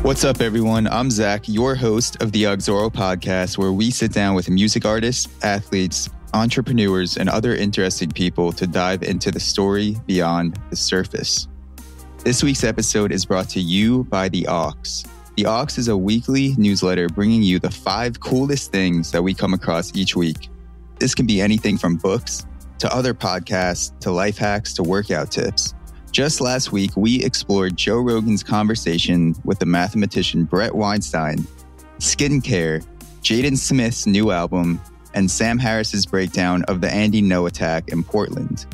What's up, everyone? I'm Zach, your host of the Auxoro podcast, where we sit down with music artists, athletes, entrepreneurs, and other interesting people to dive into the story beyond the surface. This week's episode is brought to you by The Aux. The Aux is a weekly newsletter bringing you the 5 coolest things that we come across each week. This can be anything from books to other podcasts to life hacks to workout tips. Just last week, we explored Joe Rogan's conversation with the mathematician Brett Weinstein, skincare, Jaden Smith's new album, and Sam Harris's breakdown of the Andy Ngo attack in Portland.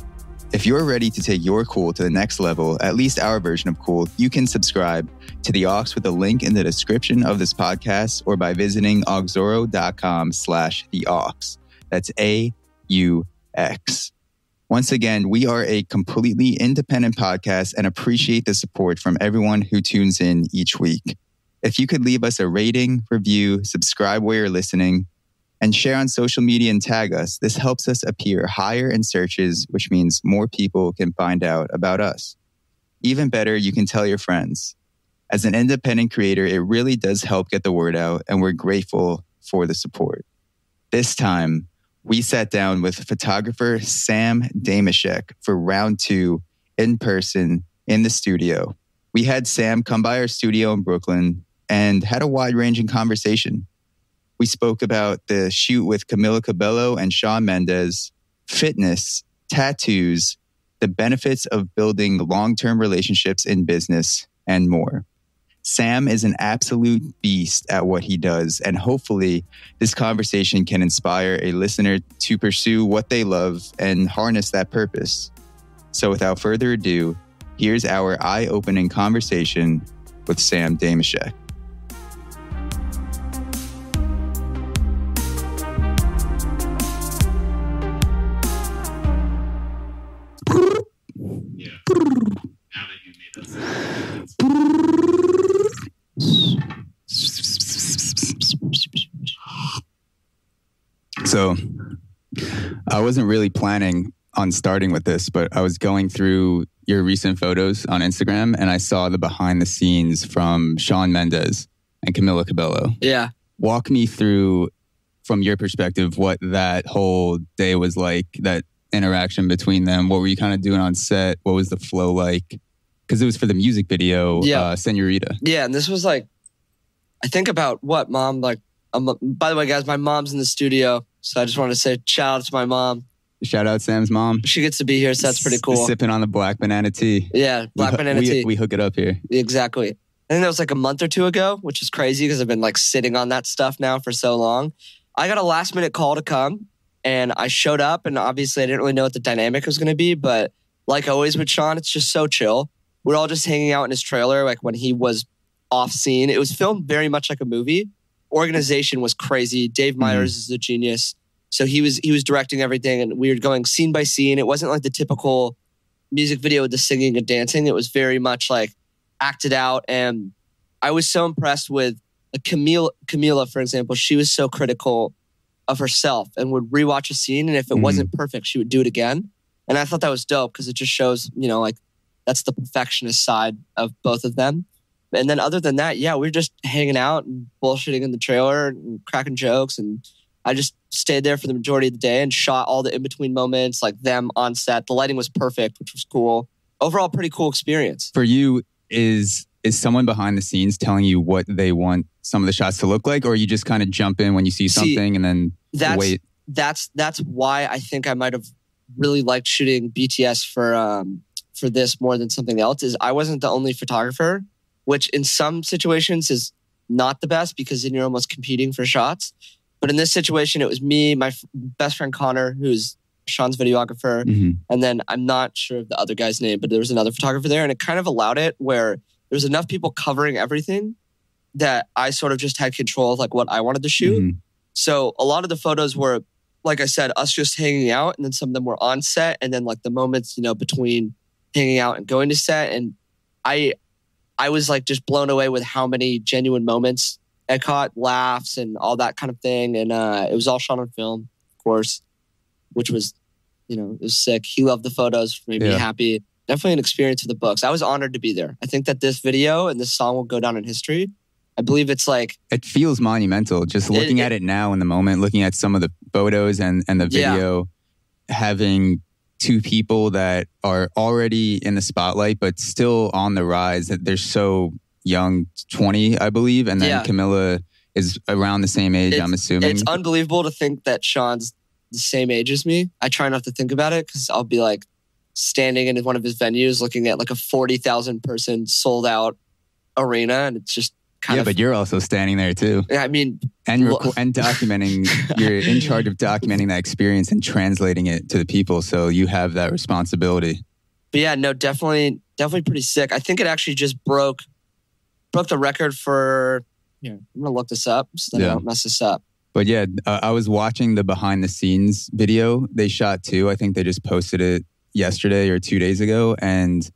If you're ready to take your cool to the next level, at least our version of cool, you can subscribe to The Aux with a link in the description of this podcast or by visiting auxoro.com/The Aux. That's AUX. Once again, we are a completely independent podcast and appreciate the support from everyone who tunes in each week. If you could leave us a rating, review, subscribe where you're listening, and share on social media and tag us, this helps us appear higher in searches, which means more people can find out about us. Even better, you can tell your friends. As an independent creator, it really does help get the word out, and we're grateful for the support. This time, we sat down with photographer Sam Dameshek for round 2 in person in the studio. We had Sam come by our studio in Brooklyn and had a wide-ranging conversation. We spoke about the shoot with Camila Cabello and Shawn Mendes, fitness, tattoos, the benefits of building long-term relationships in business, and more. Sam is an absolute beast at what he does, and hopefully this conversation can inspire a listener to pursue what they love and harness that purpose. So without further ado, here's our eye-opening conversation with Sam Dameshek. Yeah. Now that you made that sound. So I wasn't really planning on starting with this, but I was going through your recent photos on Instagram and I saw the behind the scenes from Shawn Mendes and Camila Cabello. Yeah. Walk me through, from your perspective, what that whole day was like, that interaction between them. What were you kind of doing on set? What was the flow like? Because it was for the music video, Senorita. Yeah, and this was like, I think about what, Mom? Like, by the way, guys, my mom's in the studio, so I just want to say shout out to my mom. Shout out Sam's mom. She gets to be here, so that's pretty cool. Sipping on the black banana tea. Yeah, banana tea. We hook it up here. Exactly. I think that was like a month or 2 ago, which is crazy because I've been like sitting on that stuff now for so long. I got a last minute call to come and I showed up, and obviously I didn't really know what the dynamic was going to be, but like always with Shawn, it's just so chill. We're all just hanging out in his trailer like when he was off scene. It was filmed very much like a movie. Organization was crazy. Dave Meyers is a genius. So he was directing everything, and we were going scene by scene. It wasn't like the typical music video with the singing and dancing. It was very much like acted out. And I was so impressed with Camila, for example. She was so critical of herself and would rewatch a scene, and if it wasn't perfect, she would do it again. And I thought that was dope because it just shows, like that's the perfectionist side of both of them. And then other than that, yeah, we were just hanging out and bullshitting in the trailer and cracking jokes. And I just stayed there for the majority of the day and shot all the in-between moments, like them on set. The lighting was perfect, which was cool. Overall, pretty cool experience. For you, is someone behind the scenes telling you what they want some of the shots to look like? Or you just kind of jump in when you see something and then wait? That's why I think I might have really liked shooting BTS for this more than something else, is I wasn't the only photographer, which in some situations is not the best because then you're almost competing for shots. But in this situation, it was me, my best friend Connor, who's Shawn's videographer, and then I'm not sure of the other guy's name, but there was another photographer there, and it kind of allowed it where there was enough people covering everything that I sort of just had control of like what I wanted to shoot. So a lot of the photos were, like I said, us just hanging out, and then some of them were on set, and then like the moments, between hanging out and going to set. And I was like just blown away with how many genuine moments I caught, laughs and all that kind of thing. And it was all shot on film, of course, which was, it was sick. He loved the photos, made me happy. Definitely an experience for the books. I was honored to be there. I think that this video and this song will go down in history I believe it's like... It feels monumental. Just looking at it now in the moment, looking at some of the photos and the video, having two people that are already in the spotlight, but still on the rise. That they're so young, 20, I believe. And then Camila is around the same age, I'm assuming. It's unbelievable to think that Shawn's the same age as me. I try not to think about it because I'll be like standing in one of his venues looking at like a 40,000 person sold out arena, and it's just kind of... Yeah, but you're also standing there too. I mean... And documenting, you're in charge of documenting that experience and translating it to the people, so you have that responsibility. But yeah, no, definitely pretty sick. I think it actually just broke the record for... Here, I'm going to look this up so that I don't mess this up. But yeah, I was watching the behind the scenes video they shot too. I think they just posted it yesterday or 2 days ago. And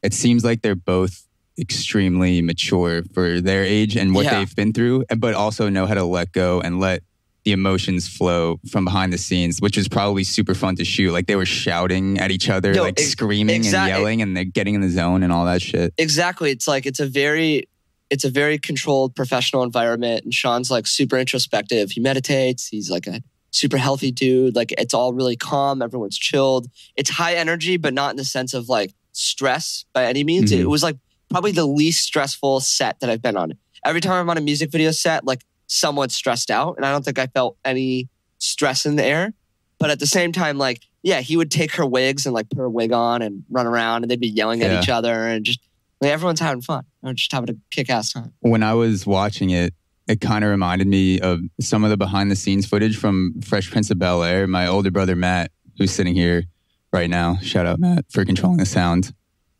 it seems like they're both extremely mature for their age and what they've been through, but also know how to let go and let the emotions flow from behind the scenes, which is probably super fun to shoot. Like they were shouting at each other, screaming and yelling, and they're getting in the zone and all that shit. Exactly. It's like, it's a very controlled professional environment, and Shawn's like super introspective. He meditates. He's like a super healthy dude. Like it's all really calm. Everyone's chilled. It's high energy, but not in the sense of like stress by any means. Mm-hmm. It was like probably the least stressful set that I've been on. Every time I'm on a music video set, like someone's stressed out, and I don't think I felt any stress in the air. But at the same time, like, yeah, he would take her wigs and like put her wig on and run around, and they'd be yelling at each other, and just like everyone's having fun. Or just having a kick-ass time. When I was watching it, it kind of reminded me of some of the behind-the-scenes footage from Fresh Prince of Bel-Air. My older brother, Matt, who's sitting here right now, shout out, Matt, for controlling the sound.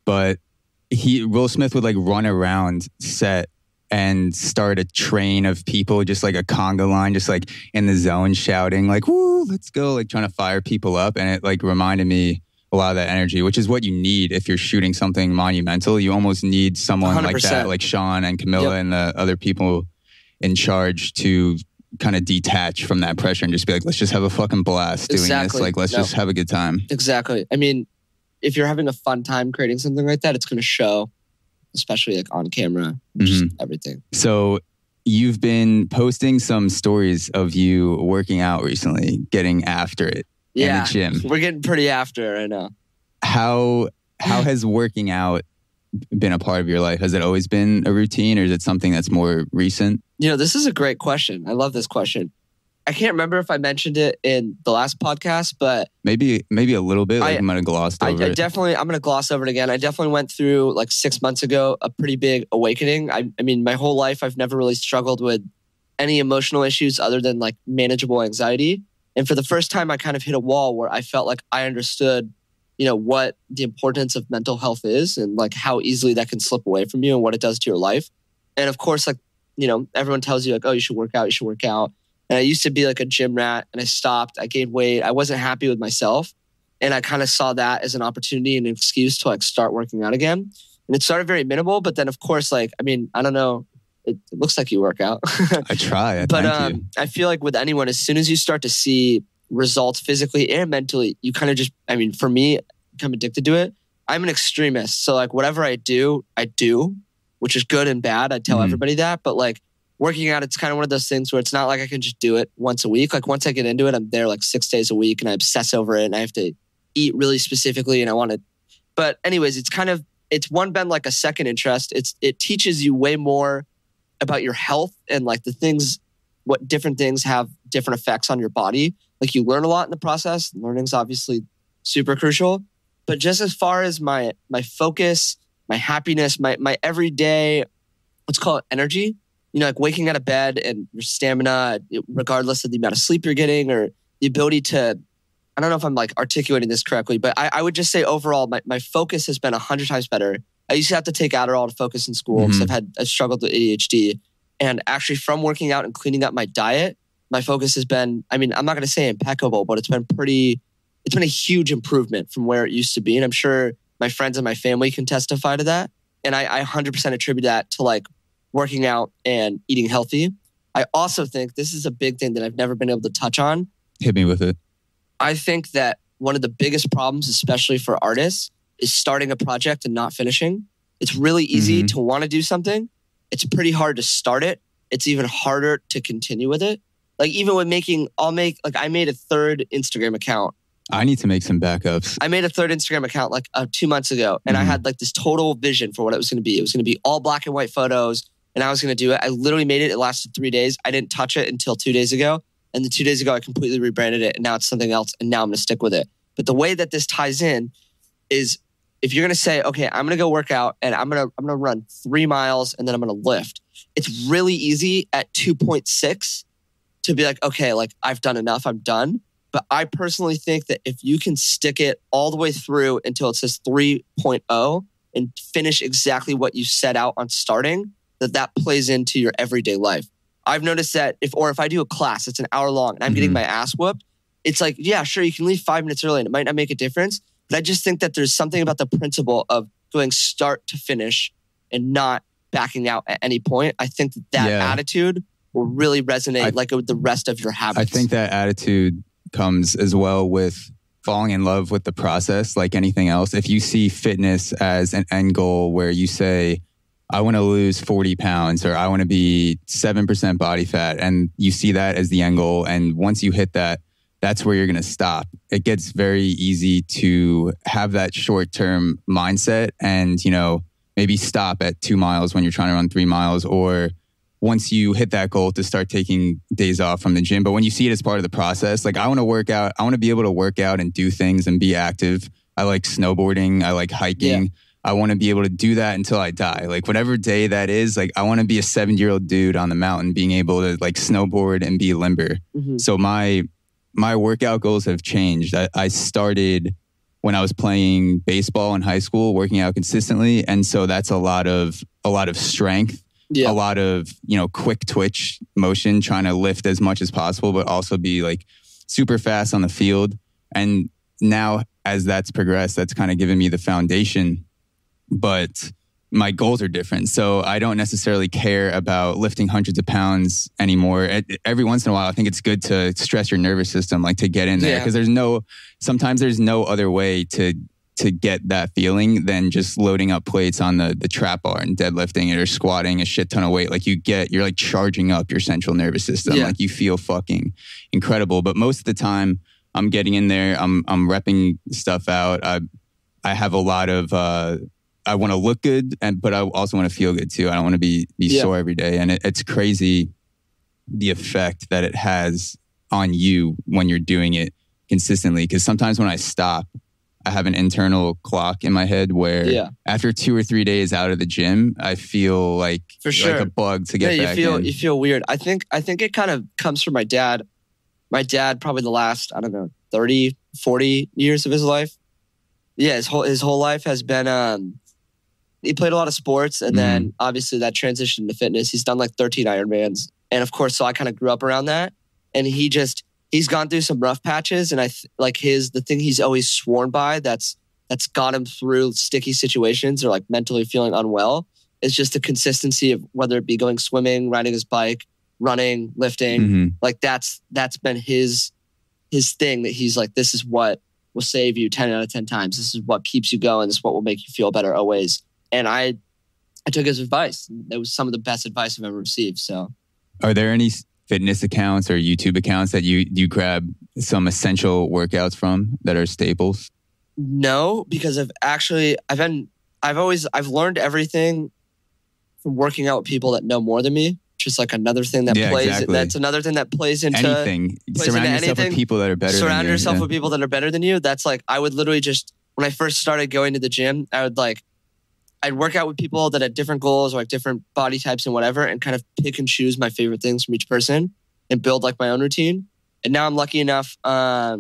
But Will Smith would like run around set and start a train of people, just like a conga line, just like in the zone shouting like, woo, let's go, like trying to fire people up. And it like reminded me a lot of that energy, which is what you need if you're shooting something monumental. You almost need someone 100%. Like that, like Shawn and Camila and the other people in charge to kind of detach from that pressure and just be like, let's just have a fucking blast doing this. Like, let's just have a good time. Exactly. I mean, if you're having a fun time creating something like that, it's going to show, especially like on camera, just everything. So you've been posting some stories of you working out recently, getting after it. Yeah, in the gym. We're getting pretty after it right now. How has working out been a part of your life? Has it always been a routine, or is it something that's more recent? You know, this is a great question. I love this question. I can't remember if I mentioned it in the last podcast, but maybe a little bit. Like I might have glossed over it. I'm going to gloss over it again. I definitely went through like 6 months ago a pretty big awakening. I mean, my whole life I've never really struggled with any emotional issues other than like manageable anxiety. And for the first time, I kind of hit a wall where I felt like I understood, you know, what the importance of mental health is and like how easily that can slip away from you and what it does to your life. And of course, like, you know, everyone tells you like, oh, you should work out. And I used to be like a gym rat, and I stopped. I gained weight. I wasn't happy with myself. And I kind of saw that as an opportunity and an excuse to like start working out again. And it started very minimal, but then of course, like, I mean, I don't know. It looks like you work out. I try. But thank you. I feel like with anyone, as soon as you start to see results physically and mentally, you kind of just, I mean, for me, become addicted to it. I'm an extremist. So like whatever I do, which is good and bad. I tell everybody that. But like working out, it's kind of one of those things where it's not like I can just do it once a week. Like once I get into it, I'm there like 6 days a week and I obsess over it and I have to eat really specifically and I want to. But anyways, it's been like a second interest. It teaches you way more about your health and like the things, what different things have different effects on your body. Like you learn a lot in the process. Learning's obviously super crucial. But just as far as my focus, my happiness, my everyday, let's call it energy, you know, like waking out of bed and your stamina, regardless of the amount of sleep you're getting or the ability to, I don't know if I'm like articulating this correctly, but I would just say overall, my focus has been 100 times better. I used to have to take Adderall to focus in school because I've struggled with ADHD. And actually from working out and cleaning up my diet, my focus has been, I mean, I'm not going to say impeccable, but it's been a huge improvement from where it used to be. And I'm sure my friends and my family can testify to that. And I 100% attribute that to like working out and eating healthy. I also think this is a big thing that I've never been able to touch on. Hit me with it. I think that one of the biggest problems, especially for artists, is starting a project and not finishing. It's really easy to want to do something it's pretty hard to start it. It's even harder to continue with it. Like even with I made a third Instagram account. I need to make some backups. I made a third Instagram account like 2 months ago, and I had like this total vision for what it was going to be. It was going to be all black and white photos, and I was going to do it. I literally made it. It lasted 3 days. I didn't touch it until 2 days ago. And then 2 days ago, I completely rebranded it, and now it's something else, and now I'm going to stick with it. But the way that this ties in is if you're going to say, okay, I'm going to go work out, and I'm going to run 3 miles, and then I'm going to lift. It's really easy at 2.6 to be like, okay, like I've done enough, I'm done. But I personally think that if you can stick it all the way through until it says 3.0 and finish exactly what you set out on starting, that plays into your everyday life. I've noticed that if I do a class, it's an hour long and I'm getting my ass whooped, it's like, yeah, sure, you can leave 5 minutes early and it might not make a difference. But I just think that there's something about the principle of going start to finish and not backing out at any point. I think that attitude will really resonate with the rest of your habits. I think that attitude comes as well with falling in love with the process, like anything else. If you see fitness as an end goal where you say, I want to lose 40 pounds or I want to be 7% body fat, and you see that as the end goal, and once you hit that, that's where you're going to stop. It gets very easy to have that short-term mindset and, maybe stop at 2 miles when you're trying to run 3 miles, or once you hit that goal to start taking days off from the gym. But when you see it as part of the process, like I want to work out, I want to be able to work out and do things and be active. I like snowboarding. I like hiking. Yeah. I want to be able to do that until I die. Like whatever day that is, like I want to be a 70-year-old dude on the mountain being able to like snowboard and be limber. Mm-hmm. So my workout goals have changed. I started when I was playing baseball in high school, working out consistently. And so that's a lot of strength. Yeah. A lot of, quick twitch motion, trying to lift as much as possible, but also be like super fast on the field. And now as that's progressed, that's kind of given me the foundation, but my goals are different. So I don't necessarily care about lifting hundreds of pounds anymore. Every once in a while, I think it's good to stress your nervous system, like to get in there, because sometimes there's no other way to get that feeling than just loading up plates on the trap bar and deadlifting it or squatting a shit ton of weight. Like you're like charging up your central nervous system. Yeah. Like you feel fucking incredible. But most of the time I'm getting in there, I'm repping stuff out. I have a lot of, I want to look good, but I also want to feel good too. I don't want to be sore every day. And it's crazy the effect that it has on you when you're doing it consistently. Because sometimes when I stop, I have an internal clock in my head where after 2 or 3 days out of the gym, I feel like like a bug to get back in. You feel weird. I think it kind of comes from my dad. My dad, probably the last, 30, 40 years of his life. Yeah, his whole life has been, he played a lot of sports, and then obviously that transitioned to fitness. He's done like 13 Ironmans. And of course, so I kind of grew up around that. And he's gone through some rough patches, and the thing he's always sworn by that's got him through sticky situations or like mentally feeling unwell is just the consistency of whether it be going swimming, riding his bike, running, lifting. Mm-hmm. Like that's been his thing, that he's like, this is what will save you 10 out of 10 times. This is what keeps you going. This is what will make you feel better always. And I took his advice. It was some of the best advice I've ever received. So, are there any fitness accounts or YouTube accounts that you grab some essential workouts from that are staples? No, because I've learned everything from working out with people that know more than me. Just like another thing that plays. Exactly. That's another thing that plays into anything. Surround yourself with people that are better. Surround yourself with people that are better than you. That's like, I would literally just, when I first started going to the gym, I'd work out with people that had different goals or like different body types and whatever, and kind of pick and choose my favorite things from each person and build like my own routine. And now I'm lucky enough to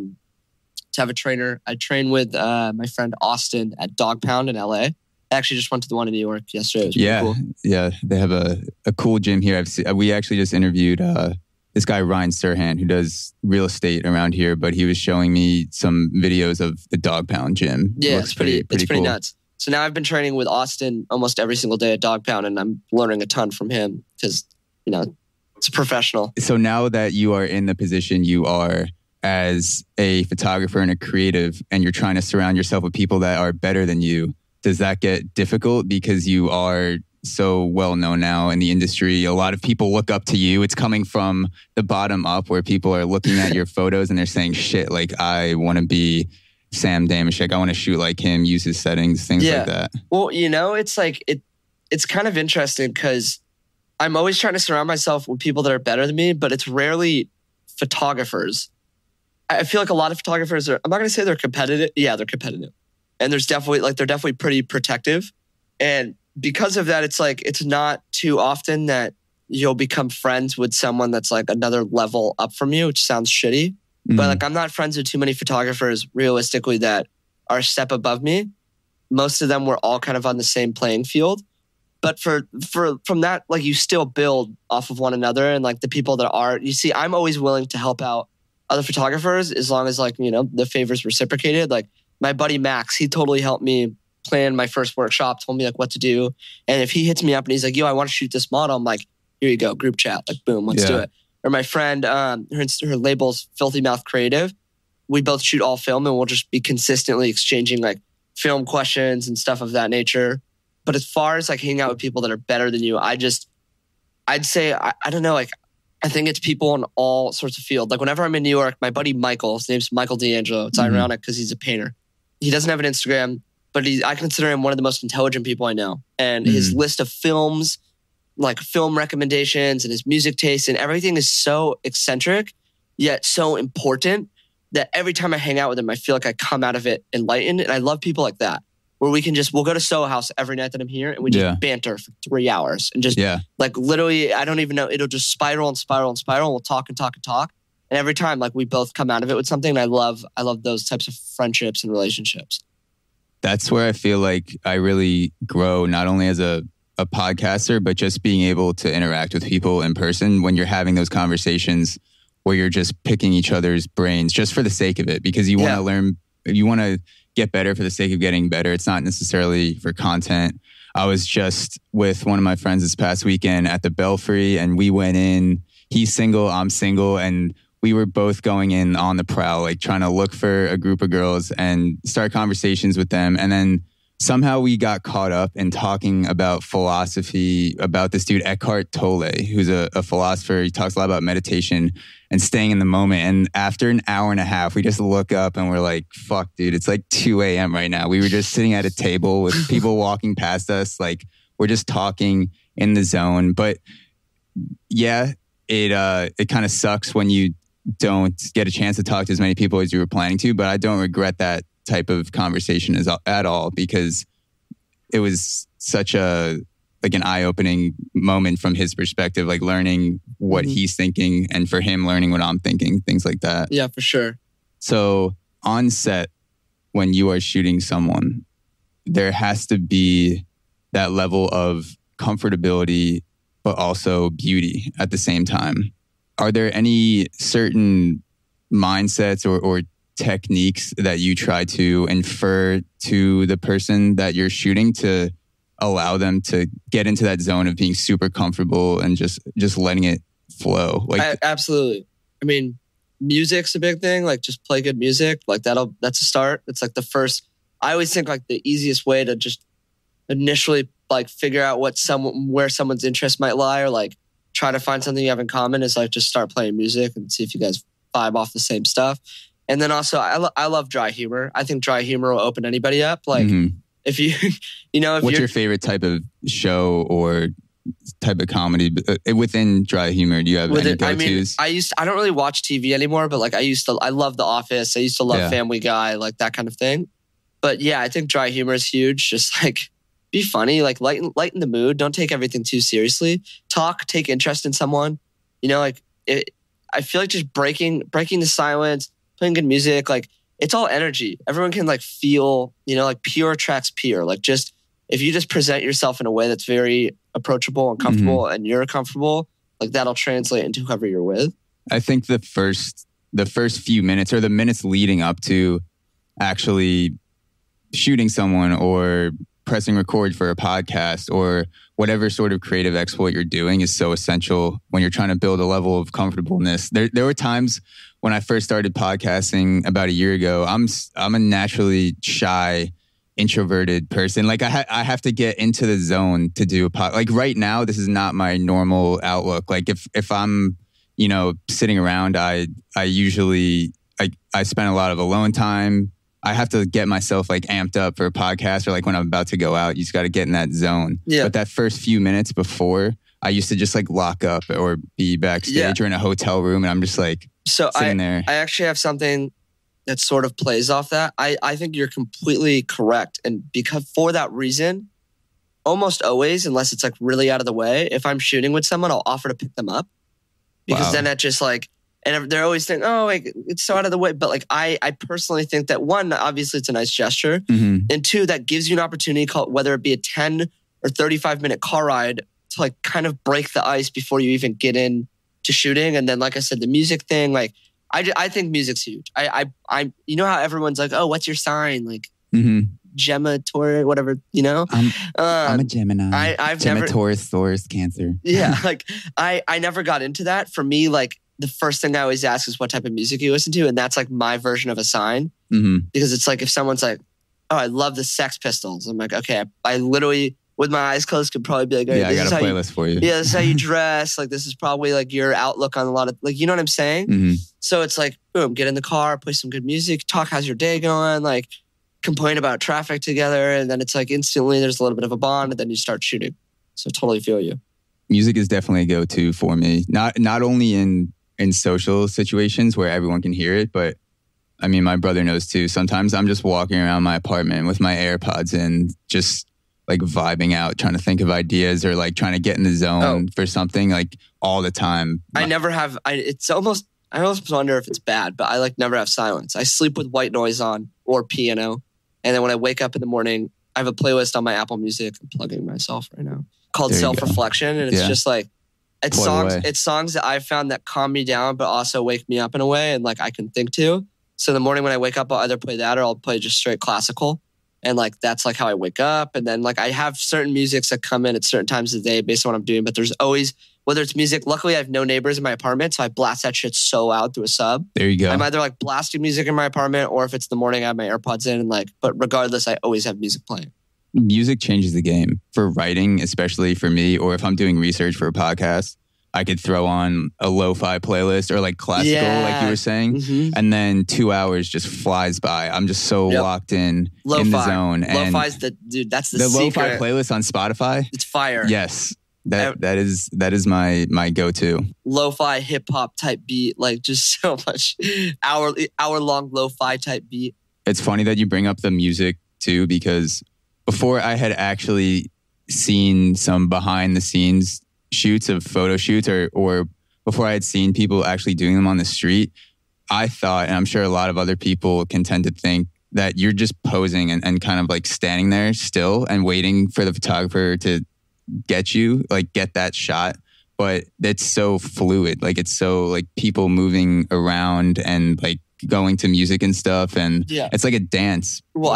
have a trainer. I train with my friend Austin at Dog Pound in LA. I actually just went to the one in New York yesterday. It was pretty cool. Yeah. They have a cool gym here. We actually just interviewed this guy, Ryan Serhan, who does real estate around here, but he was showing me some videos of the Dog Pound gym. Yeah, it's pretty cool. Nuts. So now I've been training with Austin almost every single day at Dog Pound, and I'm learning a ton from him because, it's a professional. So now that you are in the position you are as a photographer and a creative, and you're trying to surround yourself with people that are better than you, does that get difficult because you are so well known now in the industry. A lot of people look up to you. It's coming from the bottom up where people are looking at your photos and they're saying, shit, like I want to be Sam Dameshek. I want to shoot like him, use his settings, things like that. Well, it's like, it's kind of interesting because I'm always trying to surround myself with people that are better than me, but it's rarely photographers. I feel like a lot of photographers I'm not going to say they're competitive. Yeah, they're competitive. And they're definitely pretty protective. And because of that, it's like, it's not too often that you'll become friends with someone that's like another level up from you, which sounds shitty. Mm-hmm. But like, I'm not friends with too many photographers realistically that are a step above me. Most of them were all kind of on the same playing field. But from that, like you still build off of one another and like the people that are, you see, I'm always willing to help out other photographers as long as like, the favors reciprocated. Like my buddy Max, he totally helped me plan my first workshop, told me like what to do. And if he hits me up and he's like, yo, I want to shoot this model, I'm like, here you go, group chat, like boom, let's do it. Or my friend, her label's Filthy Mouth Creative. We both shoot all film and we'll just be consistently exchanging like film questions and stuff of that nature. But as far as like hanging out with people that are better than you, I'd say, I don't know, like, I think it's people in all sorts of fields. Like whenever I'm in New York, my buddy Michael, his name's Michael D'Angelo. It's ironic because he's a painter. He doesn't have an Instagram, but I consider him one of the most intelligent people I know. And his list of films, like film recommendations and his music taste and everything is so eccentric, yet so important that every time I hang out with him, I feel like I come out of it enlightened. And I love people like that. Where we'll go to Soho House every night that I'm here and we just banter for 3 hours and just like literally, I don't even know, it'll just spiral and spiral and spiral. And we'll talk and talk and talk. And every time like we both come out of it with something. And I love those types of friendships and relationships. That's where I feel like I really grow, not only as a podcaster, but just being able to interact with people in person when you're having those conversations where you're just picking each other's brains just for the sake of it, because you want to learn, you want to get better for the sake of getting better. It's not necessarily for content. I was just with one of my friends this past weekend at the Belfry and we went in, he's single, I'm single, and we were both going in on the prowl, like trying to look for a group of girls and start conversations with them. And then somehow we got caught up in talking about philosophy, about this dude, Eckhart Tolle, who's a philosopher. He talks a lot about meditation and staying in the moment. And after an hour and a half, we just look up and we're like, fuck, dude, it's like 2 a.m. right now. We were just sitting at a table with people walking past us. Like we're just talking in the zone. But yeah, it kind of sucks when you don't get a chance to talk to as many people as you were planning to. But I don't regret that type of conversation at all, because it was such an eye-opening moment from his perspective, like learning what he's thinking and for him learning what I'm thinking, things like that. Yeah, for sure. So on set, when you are shooting someone, there has to be that level of comfortability, but also beauty at the same time. Are there any certain mindsets or techniques that you try to infer to the person that you're shooting to allow them to get into that zone of being super comfortable and just letting it flow? Like absolutely. I mean, music's a big thing. Like just play good music. Like that's a start. It's like the first. I always think like the easiest way to just initially like figure out where someone's interest might lie, or like try to find something you have in common, is like just start playing music and see if you guys vibe off the same stuff. And then also, I love dry humor. I think dry humor will open anybody up. Like, if you, what's your favorite type of show or type of comedy within dry humor? Do you have any go-tos? I don't really watch TV anymore, but like I love The Office. I used to love Family Guy, like that kind of thing. But yeah, I think dry humor is huge. Just like be funny, like lighten the mood. Don't take everything too seriously. Take interest in someone. I feel like just breaking the silence, playing good music, like it's all energy. Everyone can like feel, like pure attracts pure. Like just, if you just present yourself in a way that's very approachable and comfortable and you're comfortable, like that'll translate into whoever you're with. I think the first few minutes or the minutes leading up to actually shooting someone or pressing record for a podcast or whatever sort of creative exploit you're doing is so essential when you're trying to build a level of comfortableness. There were times when I first started podcasting about a year ago, I'm a naturally shy introverted person. Like I have to get into the zone to do a pod. Like right now, this is not my normal outlook. Like if I'm, sitting around, I usually, I spend a lot of alone time. I have to get myself like amped up for a podcast, or like when I'm about to go out, you just got to get in that zone. Yeah. But that first few minutes before, I used to just like lock up or be backstage or in a hotel room, and I'm just like sitting there. I actually have something that sort of plays off that. I think you're completely correct. And because for that reason, almost always, unless it's like really out of the way, if I'm shooting with someone, I'll offer to pick them up. Because then that just like, and they're always thinking, oh, like, it's so out of the way. But like, I personally think that one, obviously it's a nice gesture. Mm-hmm. And two, that gives you an opportunity, whether it be a 10 or 35-minute car ride, to like kind of break the ice before you even get in to shooting. And then, like I said, the music thing, like, I think music's huge. You know how everyone's like, oh, what's your sign? Like, Gemma, Taurus, whatever, I'm a Gemini. I've Gemma, never, Taurus, Cancer. Yeah, like I never got into that. For me, like the first thing I always ask is what type of music you listen to, and that's like my version of a sign. Mm-hmm. Because it's like if someone's like, oh, I love the Sex Pistols, I'm like, okay, I literally with my eyes closed could probably be like, I got a playlist for you. Yeah, this is how you dress. Like this is probably like your outlook on a lot of like, you know what I'm saying? Mm-hmm. So it's like, boom, get in the car, play some good music, talk, how's your day going? Like complain about traffic together. And then it's like instantly there's a little bit of a bond and then you start shooting. So totally feel you. Music is definitely a go-to for me. Not only in social situations where everyone can hear it, but I mean, my brother knows too. Sometimes I'm just walking around my apartment with my AirPods in, just like vibing out, trying to think of ideas or like trying to get in the zone for something like all the time. I never have, I almost wonder if it's bad, but I like never have silence. I sleep with white noise on or piano. And then when I wake up in the morning, I have a playlist on my Apple Music. I'm plugging myself right now called Self-Reflection. And it's just like, it's songs that I've found that calm me down, but also wake me up in a way and like I can think to. So in the morning when I wake up, I'll either play that or I'll play just straight classical. And like, that's like how I wake up. And then like, I have certain musics that come in at certain times of the day based on what I'm doing. But there's always, whether it's music, luckily I have no neighbors in my apartment. So I blast that shit so loud through a sub. There you go. I'm either like blasting music in my apartment or if it's the morning, I have my AirPods in and like, but regardless, I always have music playing. Music changes the game for writing, especially for me, or if I'm doing research for a podcast. I could throw on a lo-fi playlist or like classical, like you were saying. Mm-hmm. And then 2 hours just flies by. I'm just so locked in the zone. And lo-fi's that's the secret. Lo-fi playlist on Spotify. It's fire. Yes. That is my go-to. Lo-fi hip hop type beat, like just so much hour long lo-fi type beat. It's funny that you bring up the music too, because before I had actually seen some behind the scenes shoots of photo shoots or before I had seen people actually doing them on the street, I thought, and I'm sure a lot of other people can tend to think, that you're just posing and kind of like standing there still and waiting for the photographer to get that shot. But it's so fluid. Like it's so like people moving around and like going to music and stuff. And it's like a dance. Well,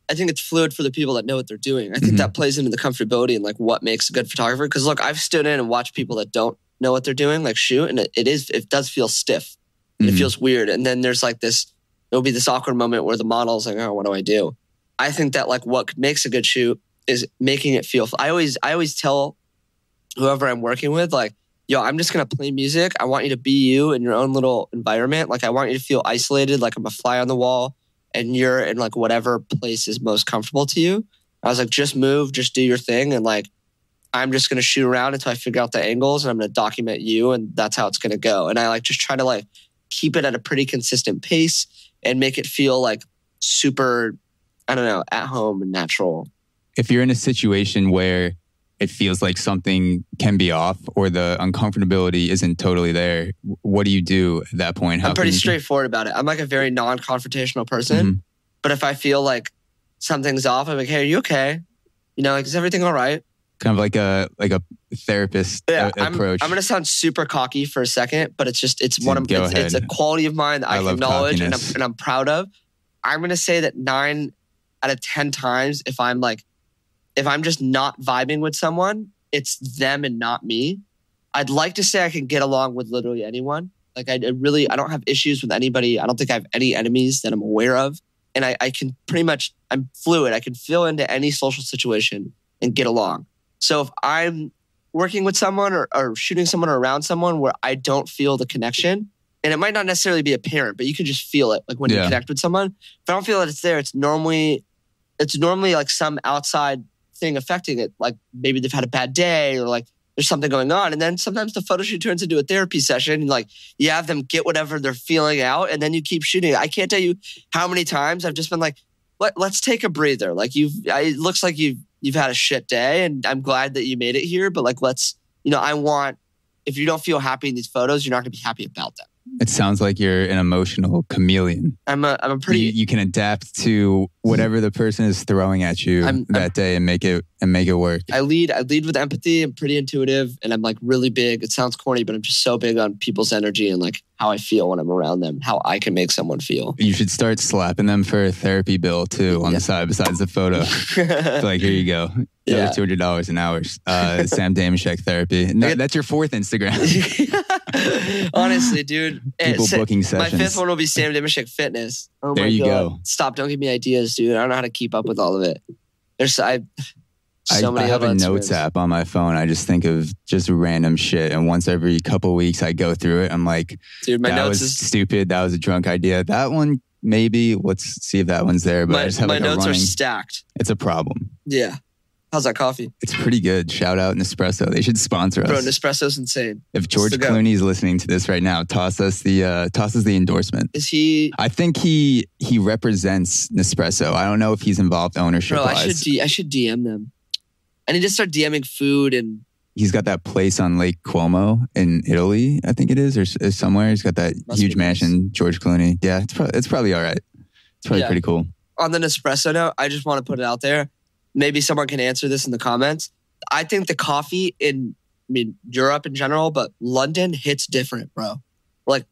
I think it's fluid for the people that know what they're doing. I think that plays into the comfortability and like what makes a good photographer. Because look, I've stood in and watched people that don't know what they're doing, like shoot, and it does feel stiff. And it feels weird. And then there's like there'll be this awkward moment where the model's like, oh, what do I do? I think that like what makes a good shoot is making it feel. I always tell whoever I'm working with, like, yo, I'm just gonna play music. I want you to be you in your own little environment. Like I want you to feel isolated, like I'm a fly on the wall. And you're in like whatever place is most comfortable to you. I was like, just move, just do your thing. And like, I'm just going to shoot around until I figure out the angles and I'm going to document you. And that's how it's going to go. And I like just try to like keep it at a pretty consistent pace and make it feel like super, I don't know, at home and natural. If you're in a situation where it feels like something can be off or the uncomfortability isn't totally there, what do you do at that point? I'm pretty straightforward about it. I'm like a very non-confrontational person. But if I feel like something's off, I'm like, hey, are you okay? Like, is everything all right? Kind of like a therapist approach. I'm going to sound super cocky for a second, but it's a quality of mine that I can acknowledge and I'm proud of. I'm going to say that 9 out of 10 times, if I'm just not vibing with someone, it's them and not me. I'd like to say I can get along with literally anyone. Like I don't have issues with anybody. I don't think I have any enemies that I'm aware of. and I can pretty much, I'm fluid. I can fill into any social situation and get along. So if I'm working with someone or shooting someone or around someone where I don't feel the connection, and it might not necessarily be apparent, but you can just feel it. Like when you connect with someone, if I don't feel that it's there, it's normally like some outside thing affecting it. Like maybe they've had a bad day or like there's something going on. And then sometimes the photo shoot turns into a therapy session. And like you have them get whatever they're feeling out and then you keep shooting. I can't tell you how many times I've just been like, let's take a breather. Like it looks like you've had a shit day and I'm glad that you made it here. But like, if you don't feel happy in these photos, you're not going to be happy about them. It sounds like you're an emotional chameleon. I'm a pretty. You can adapt to whatever the person is throwing at you that day and make it work. I lead with empathy. I'm pretty intuitive, and I'm like really big. It sounds corny, but I'm just so big on people's energy and like how I feel when I'm around them, how I can make someone feel. You should start slapping them for a therapy bill too on the side besides the photo. Like here you go. $200 an hour. Sam Dameshek therapy. No, that's your fourth Instagram. Honestly, dude. People booking sessions. My fifth one will be Sam Dameshek Fitness. Oh there my you God. go. Stop. Don't give me ideas, dude. I don't know how to keep up with all of it. I have a notes app on my phone. I just think of just random shit. And once every couple of weeks I go through it. I'm like, dude, my that notes was stupid. That was a drunk idea. That one, maybe. Let's see if that one's there. But I just have my like notes are stacked. It's a problem. Yeah. How's that coffee? It's pretty good. Shout out Nespresso. They should sponsor us. Bro, Nespresso's insane. If George Clooney is listening to this right now, toss us the endorsement. Is he? I think he represents Nespresso. I don't know if he's involved ownership wise. I should DM them. I need to start DMing food and. He's got that place on Lake Como in Italy, I think it is, or somewhere. He's got that huge mansion. George Clooney. Yeah, it's probably all right. It's probably pretty cool. On the Nespresso note, I just want to put it out there. Maybe someone can answer this in the comments. I think the coffee in Europe in general, but London hits different, bro. Like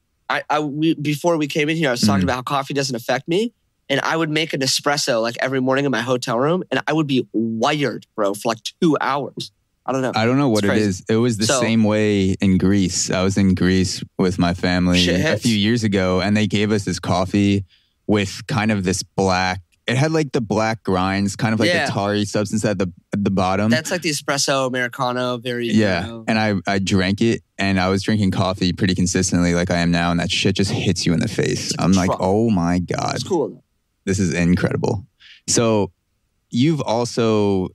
before we came in here, I was talking about how coffee doesn't affect me. And I would make an espresso like every morning in my hotel room and I would be wired, bro, for like 2 hours. I don't know what it is. It was the same way in Greece. I was in Greece with my family a few years ago and they gave us this coffee with kind of this black. It had like the black grinds, kind of like the tarry substance at the bottom. That's like the espresso Americano, very and I drank it, and I was drinking coffee pretty consistently, like I am now, and that shit just hits you in the face. I'm like, oh my God, it's cool. This is incredible. So, you've also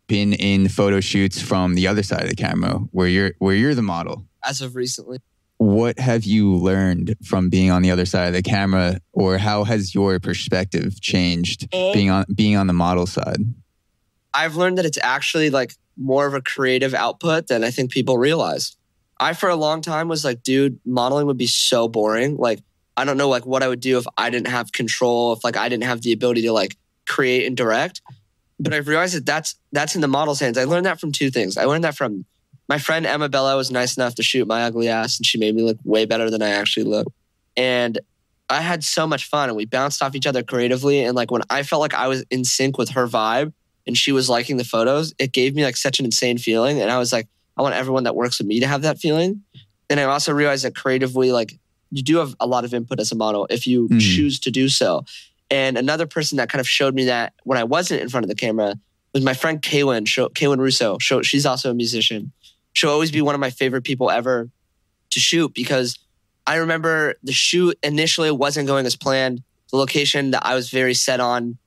been in photo shoots from the other side of the camera, where you're the model. As of recently. What have you learned from being on the other side of the camera, or how has your perspective changed being on the model side? I've learned that it's actually like more of a creative output than I think people realize. I, for a long time, was like, dude, modeling would be so boring. Like, I don't know like what I would do if I didn't have control, if like I didn't have the ability to like create and direct. But I've realized that that's in the model's hands. I learned that from two things. I learned that from my friend Emma Bello was nice enough to shoot my ugly ass, and she made me look way better than I actually look. And I had so much fun, and we bounced off each other creatively. And like when I felt like I was in sync with her vibe, and she was liking the photos, it gave me like such an insane feeling. And I was like, I want everyone that works with me to have that feeling. And I also realized that creatively, like you do have a lot of input as a model if you choose to do so. And another person that kind of showed me that when I wasn't in front of the camera was my friend Kaylin Russo. She's also a musician. She'll always be one of my favorite people ever to shoot because I remember the shoot initially wasn't going as planned. The location that I was very set on,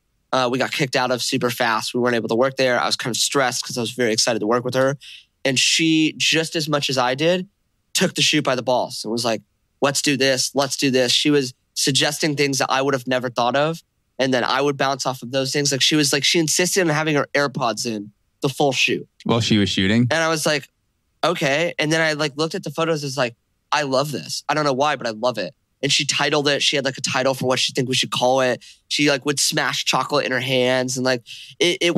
we got kicked out of super fast. We weren't able to work there. I was kind of stressed because I was very excited to work with her. And she, just as much as I did, took the shoot by the balls and was like, let's do this. Let's do this. She was suggesting things that I would have never thought of. And then I would bounce off of those things. Like she insisted on having her AirPods in the full shoot. While she was shooting? And I was like, okay. And then I like looked at the photos. It's like, I love this. I don't know why, but I love it. And she titled it. She had like a title for what she think we should call it. She like would smash chocolate in her hands and like it.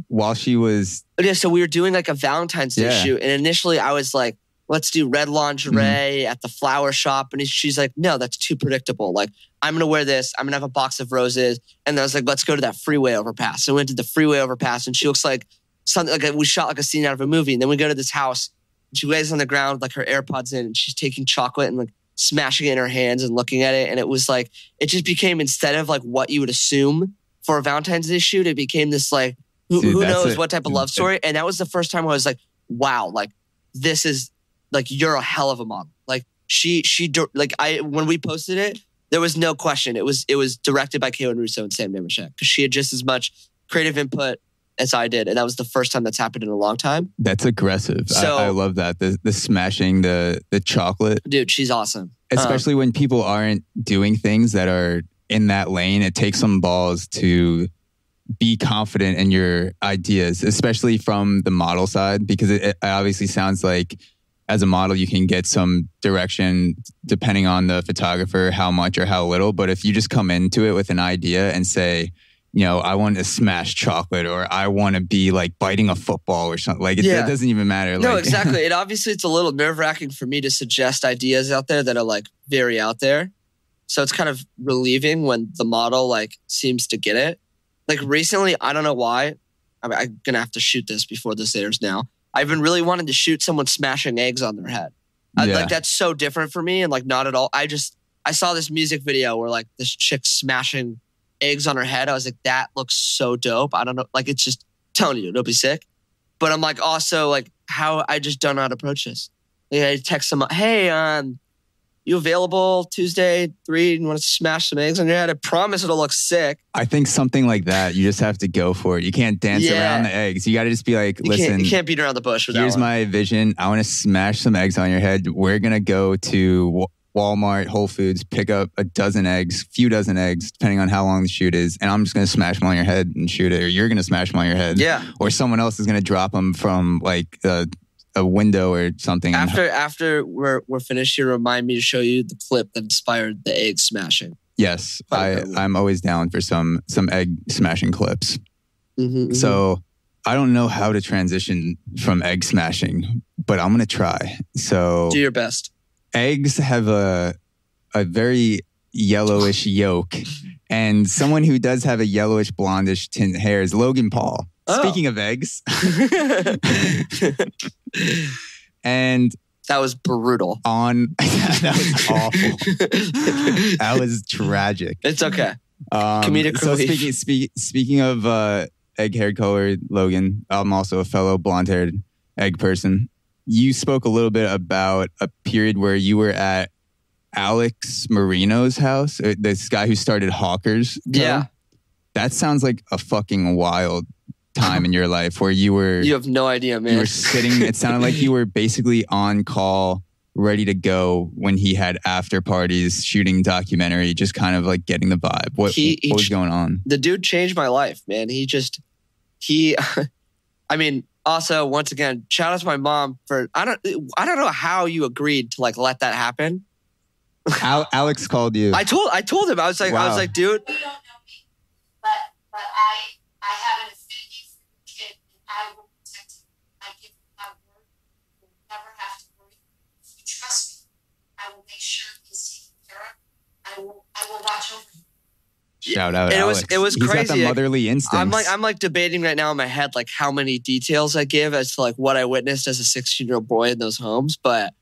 While she was. Yeah. So we were doing like a Valentine's Day shoot. And initially I was like, let's do red lingerie at the flower shop. And she's like, no, that's too predictable. Like, I'm going to wear this. I'm going to have a box of roses. And then I was like, let's go to that freeway overpass. So we went to the freeway overpass and she looks like something like we shot like a scene out of a movie. And then we go to this house and she lays on the ground with like her AirPods in and she's taking chocolate and like smashing it in her hands and looking at it. And it was like, it just became, instead of like what you would assume for a Valentine's Day shoot, it became this like, who knows what type of love story. And that was the first time I was like, wow, like this is like, you're a hell of a model. Like when we posted it, there was no question. It was directed by Kaylin Russo and Sam Dameshek because she had just as much creative input as I did. And that was the first time that's happened in a long time. That's aggressive. So, I love that. The smashing the chocolate. Dude, she's awesome. Especially when people aren't doing things that are in that lane. It takes some balls to be confident in your ideas, especially from the model side, because it obviously sounds like as a model, you can get some direction depending on the photographer, how much or how little. But if you just come into it with an idea and say, you know, I want to smash chocolate or I want to be like biting a football or something. Like, it doesn't even matter. No, like, exactly. It's a little nerve-wracking for me to suggest ideas out there that are like very out there. So it's kind of relieving when the model like seems to get it. Like recently, I don't know why. I'm going to have to shoot this before this airs now. I've been really wanting to shoot someone smashing eggs on their head. Like that's so different for me and like not at all. I saw this music video where like this chick smashing eggs on her head. I was like, that looks so dope. I don't know. Like, it's just telling you, don't be sick. But I'm like, also like how I just don't know how to approach this. Like, I text someone, hey, you available Tuesday 3 and you want to smash some eggs on your head? I promise it'll look sick. I think something like that, you just have to go for it. You can't dance around the eggs. You got to just be like, listen. You can't beat around the bush with that. Here's my vision. I want to smash some eggs on your head. We're going to go to Walmart, Whole Foods, pick up a few dozen eggs, depending on how long the shoot is. And I'm just going to smash them on your head and shoot it. Or you're going to smash them on your head. Yeah. Or someone else is going to drop them from like a window or something. After we're finished here, remind me to show you the clip that inspired the egg smashing. Yes. I'm always down for some egg smashing clips. Mm-hmm, so I don't know how to transition from egg smashing, but I'm going to try. So do your best. Eggs have a very yellowish yolk, and someone who does have a yellowish blondish tint hair is Logan Paul. Oh. Speaking of eggs, and that was brutal. That was awful. That was tragic. It's okay. Comedic so relief. Speaking of egg hair color, Logan, I'm also a fellow blonde haired egg person. You spoke a little bit about a period where you were at Alex Marino's house, this guy who started Hawkers. Yeah. That sounds like a fucking wild time in your life where you have no idea, man. You were sitting, it sounded like you were basically on call, ready to go when he had after parties, shooting documentary, just kind of like getting the vibe. What was going on? The dude changed my life, man. I mean, also, once again, shout out to my mom for, I don't know how you agreed to like let that happen. Alex called you. I told him, I was like, dude. You don't know me, but I have an affinity for your kid and I will protect him. I give you my word. You'll never have to worry. If you trust me, I will make sure he's taken care of. I will watch over him. Shout out, Alex. It was crazy. He's got the motherly instincts. I'm like debating right now in my head like how many details I give as to like what I witnessed as a 16-year-old boy in those homes, but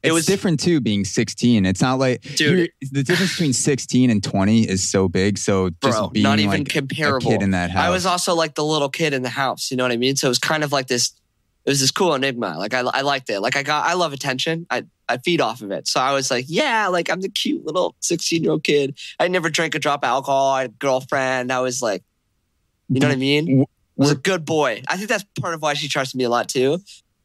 it was different too. Being 16, it's not like the difference between 16 and 20 is so big. So just being not even like comparable. A kid in that house. I was also like the little kid in the house. You know what I mean? So it was kind of like this. It was this cool enigma. Like I liked it. Like I love attention. I feed off of it. So I was like, yeah, like I'm the cute little 16-year-old kid. I never drank a drop of alcohol. I had a girlfriend. I was like, you know what I mean? I was a good boy. I think that's part of why she trusted me a lot too.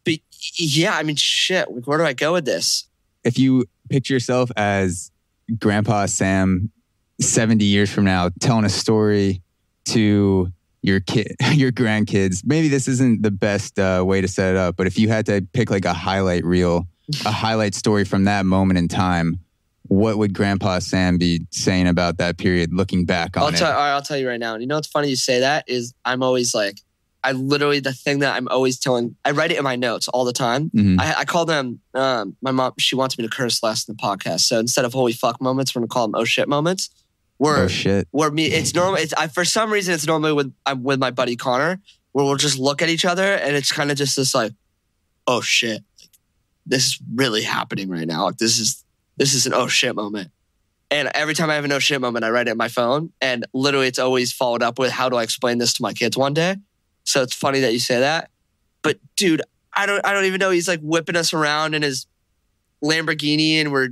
But yeah, I mean, shit, where do I go with this? If you picture yourself as Grandpa Sam 70 years from now, telling a story to your grandkids, maybe this isn't the best way to set it up, but if you had to pick like a highlight reel, a highlight story from that moment in time, what would Grandpa Sam be saying about that period looking back on it? I'll tell you right now. You know what's funny you say that is I'm always like, the thing that I'm always telling, I write it in my notes all the time. Mm-hmm. I call them, my mom, she wants me to curse less in the podcast. So instead of holy fuck moments, we're going to call them oh shit moments. It's normal. For some reason, it's normally with my buddy Connor, where we'll just look at each other and it's kind of just this like, oh shit, like, this is really happening right now. Like this is this is an oh shit moment. And every time I have an oh shit moment, I write it in my phone. And literally it's always followed up with, how do I explain this to my kids one day? So it's funny that you say that. But dude, I don't even know. He's like whipping us around in his Lamborghini and we're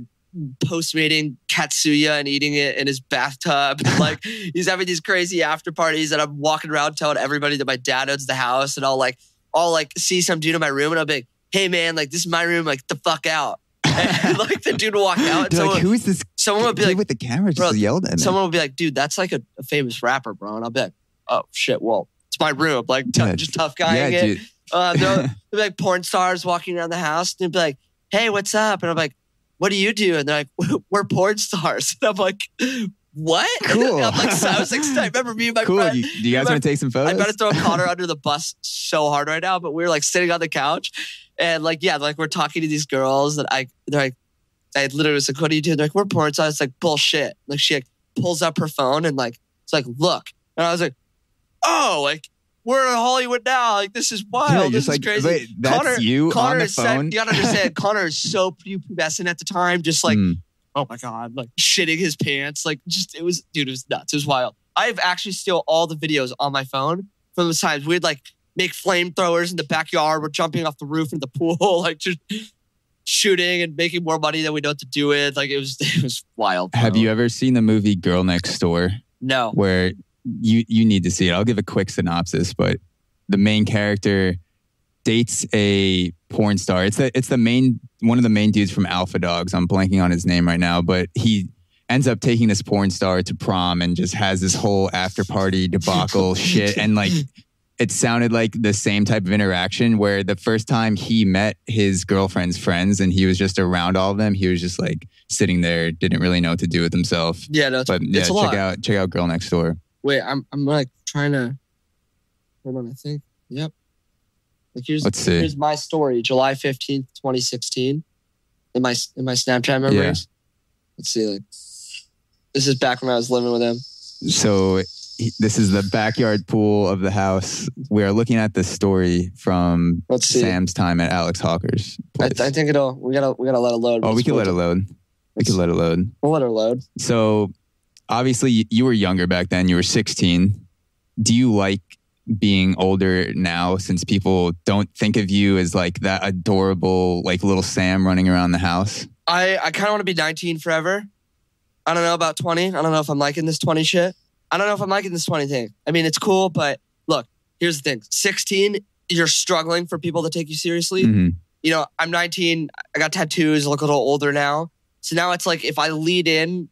postmating Katsuya and eating it in his bathtub. Like he's having these crazy after parties and I'm walking around telling everybody that my dad owns the house, and I'll see some dude in my room and I'll be like, hey man, like this is my room, like the fuck out. And like the dude will walk out and like, who is this? Someone would be like, with the camera just yelled at me. Someone will be like, dude, that's like a famous rapper, bro. And I'll be like, oh shit, well, it's my room. Like just tough guying it. They'll be like porn stars walking around the house and they'll be like, hey, what's up? And I'm like, what do you do? And they're like, we're porn stars. And I'm like, what? Cool. I'm like, I was like, I remember me and my cool. friend. Do you guys want to take some photos? I'm about to throw Connor under the bus so hard right now, but we were like sitting on the couch and like, yeah, like we're talking to these girls that I literally was like, what do you do? They're like, we're porn stars. It's like, bullshit. Like she like pulls up her phone and like, it's like, look. And I was like, oh, like we're in Hollywood now. Like this is wild. Yeah, this is crazy. Wait, that's Connor on the phone? You gotta understand, Connor is so pubescent at the time. Just like, oh my God, like shitting his pants. Like just, it was nuts. It was wild. I've actually still all the videos on my phone from the times we'd like make flamethrowers in the backyard. We're jumping off the roof in the pool, like just shooting and making more money than we know what to do with. Like it was wild. Bro. Have you ever seen the movie Girl Next Door? No. Where you need to see it. I'll give a quick synopsis, but the main character dates a porn star. It's one of the main dudes from Alpha Dogs. I'm blanking on his name right now, but he ends up taking this porn star to prom and just has this whole after party debacle shit. And like, it sounded like the same type of interaction where the first time he met his girlfriend's friends and he was just around all of them, he was just like sitting there, didn't really know what to do with himself. Yeah, no, but yeah, check out Girl Next Door. Wait, I'm like trying to, hold on, I think, yep. Like here's my story, July 15th, 2016, in my Snapchat memories. Yeah. Let's see, like, this is back when I was living with him. So this is the backyard pool of the house. We are looking at the story from Sam's time at Alex Hawker's place. I think we gotta let it load. Oh, we can let it load. We'll let her load. So obviously you were younger back then. You were 16. Do you like being older now since people don't think of you as like that adorable, like little Sam running around the house? I kind of want to be 19 forever. I don't know about 20. I don't know if I'm liking this 20 shit. I don't know if I'm liking this 20 thing. I mean, it's cool, but look, here's the thing. 16, you're struggling for people to take you seriously. Mm-hmm. You know, I'm 19. I got tattoos. I look a little older now. So now it's like if I lead in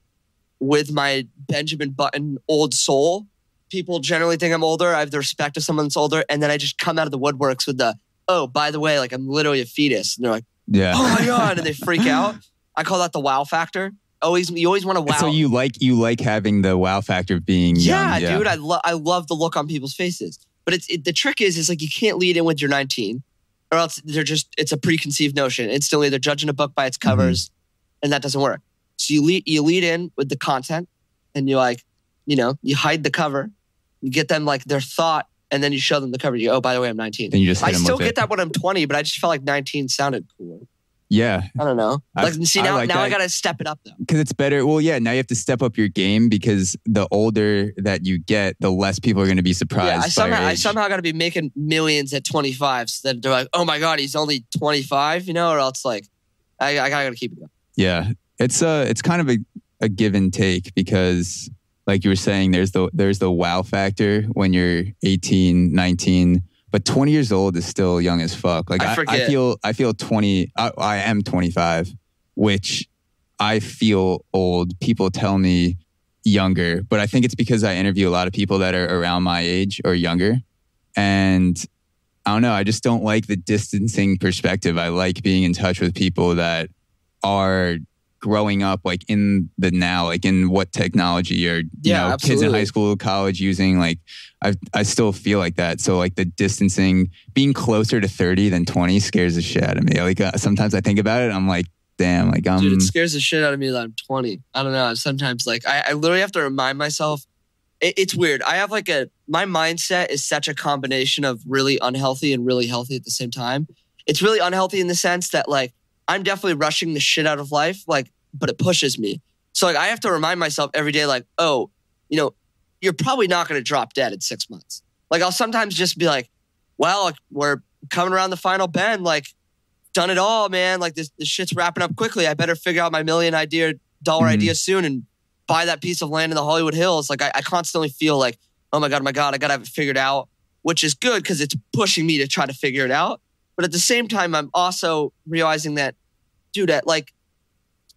with my Benjamin Button old soul, people generally think I'm older. I have the respect of someone that's older. And then I just come out of the woodworks with the, oh, by the way, like I'm literally a fetus. And they're like, yeah, oh my God. And they freak out. I call that the wow factor. You always want to wow. So you like having the wow factor of being young. Yeah, dude. I love the look on people's faces. But the trick is like you can't lead in with your 19 or else it's a preconceived notion. Instantly they're judging a book by its covers and that doesn't work. So you lead in with the content and you like, you know, you hide the cover, you get them like their thought and then you show them the cover. You go, oh, by the way, I'm 19. And you just I still get that when I'm 20, but I just felt like 19 sounded cooler. Yeah. I don't know. Like, now I got to step it up though. Because it's better. Well, yeah, now you have to step up your game because the older that you get, the less people are going to be surprised. Yeah, I somehow got to be making millions at 25 so that they're like, oh my God, he's only 25, you know, or else like, I got to keep it going. Yeah. It's kind of a give and take because like you were saying, there's the wow factor when you're 18, 19, but 20 years old is still young as fuck. Like I feel 20. I am 25, which I feel old. People tell me younger, but I think it's because I interview a lot of people that are around my age or younger. And I don't know. I just don't like the distancing perspective. I like being in touch with people that are growing up like in the now, like in what technology or you know, kids in high school, college using. Like I still feel like that. So like the distancing, being closer to 30 than 20 scares the shit out of me. Like sometimes I think about it, I'm like, damn, like dude, it scares the shit out of me that I'm 20. I don't know. Sometimes like I literally have to remind myself. It's weird. I have like my mindset is such a combination of really unhealthy and really healthy at the same time. It's really unhealthy in the sense that like I'm definitely rushing the shit out of life. Like but it pushes me. So like I have to remind myself every day, like, oh, you know, you're probably not going to drop dead in 6 months. Like I'll sometimes just be like, well, like, we're coming around the final bend, like done it all, man. Like this shit's wrapping up quickly. I better figure out my $1 million idea soon and buy that piece of land in the Hollywood Hills. Like I constantly feel like, oh my God, I got to have it figured out, which is good because it's pushing me to try to figure it out. But at the same time, I'm also realizing that, dude, at like,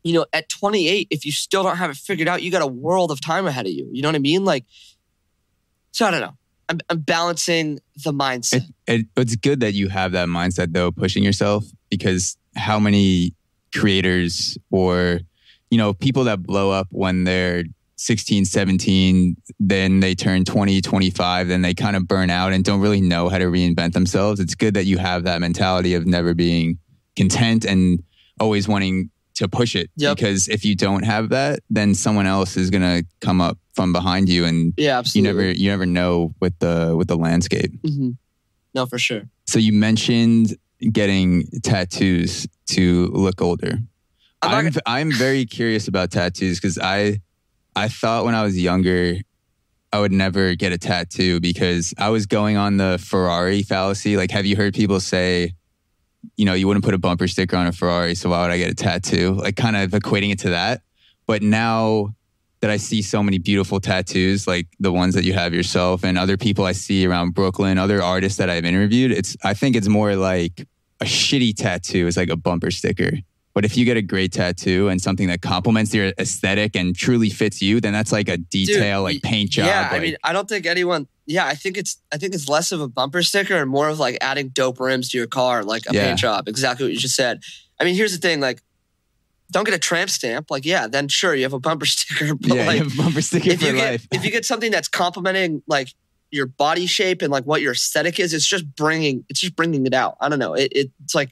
you know, at 28, if you still don't have it figured out, you got a world of time ahead of you. You know what I mean? Like, so I don't know. I'm balancing the mindset. It's good that you have that mindset, though, pushing yourself, because how many creators or, you know, people that blow up when they're 16, 17, then they turn 20, 25, then they kind of burn out and don't really know how to reinvent themselves. It's good that you have that mentality of never being content and always wanting to push it. Yep. Because if you don't have that, then someone else is going to come up from behind you, and yeah, absolutely. you never know with the landscape. Mm-hmm. No, for sure. So you mentioned getting tattoos to look older. I'm very curious about tattoos because I thought when I was younger I would never get a tattoo because I was going on the Ferrari fallacy. Like, have you heard people say, you know, you wouldn't put a bumper sticker on a Ferrari, so why would I get a tattoo? Like, kind of equating it to that. But now that I see so many beautiful tattoos, like the ones that you have yourself and other people I see around Brooklyn, other artists that I've interviewed, I think it's more like a shitty tattoo is like a bumper sticker. But if you get a great tattoo and something that complements your aesthetic and truly fits you, then that's like a detail, like paint job. Yeah, like, I mean, I don't think anyone. Yeah, I think it's less of a bumper sticker and more of like adding dope rims to your car, like a paint job. Exactly what you just said. I mean, here's the thing, like, don't get a tramp stamp. Like, yeah, then sure, you have a bumper sticker. But yeah, like, you have a bumper sticker for life. If you get something that's complementing like your body shape and like what your aesthetic is, it's just bringing it out. I don't know. It's like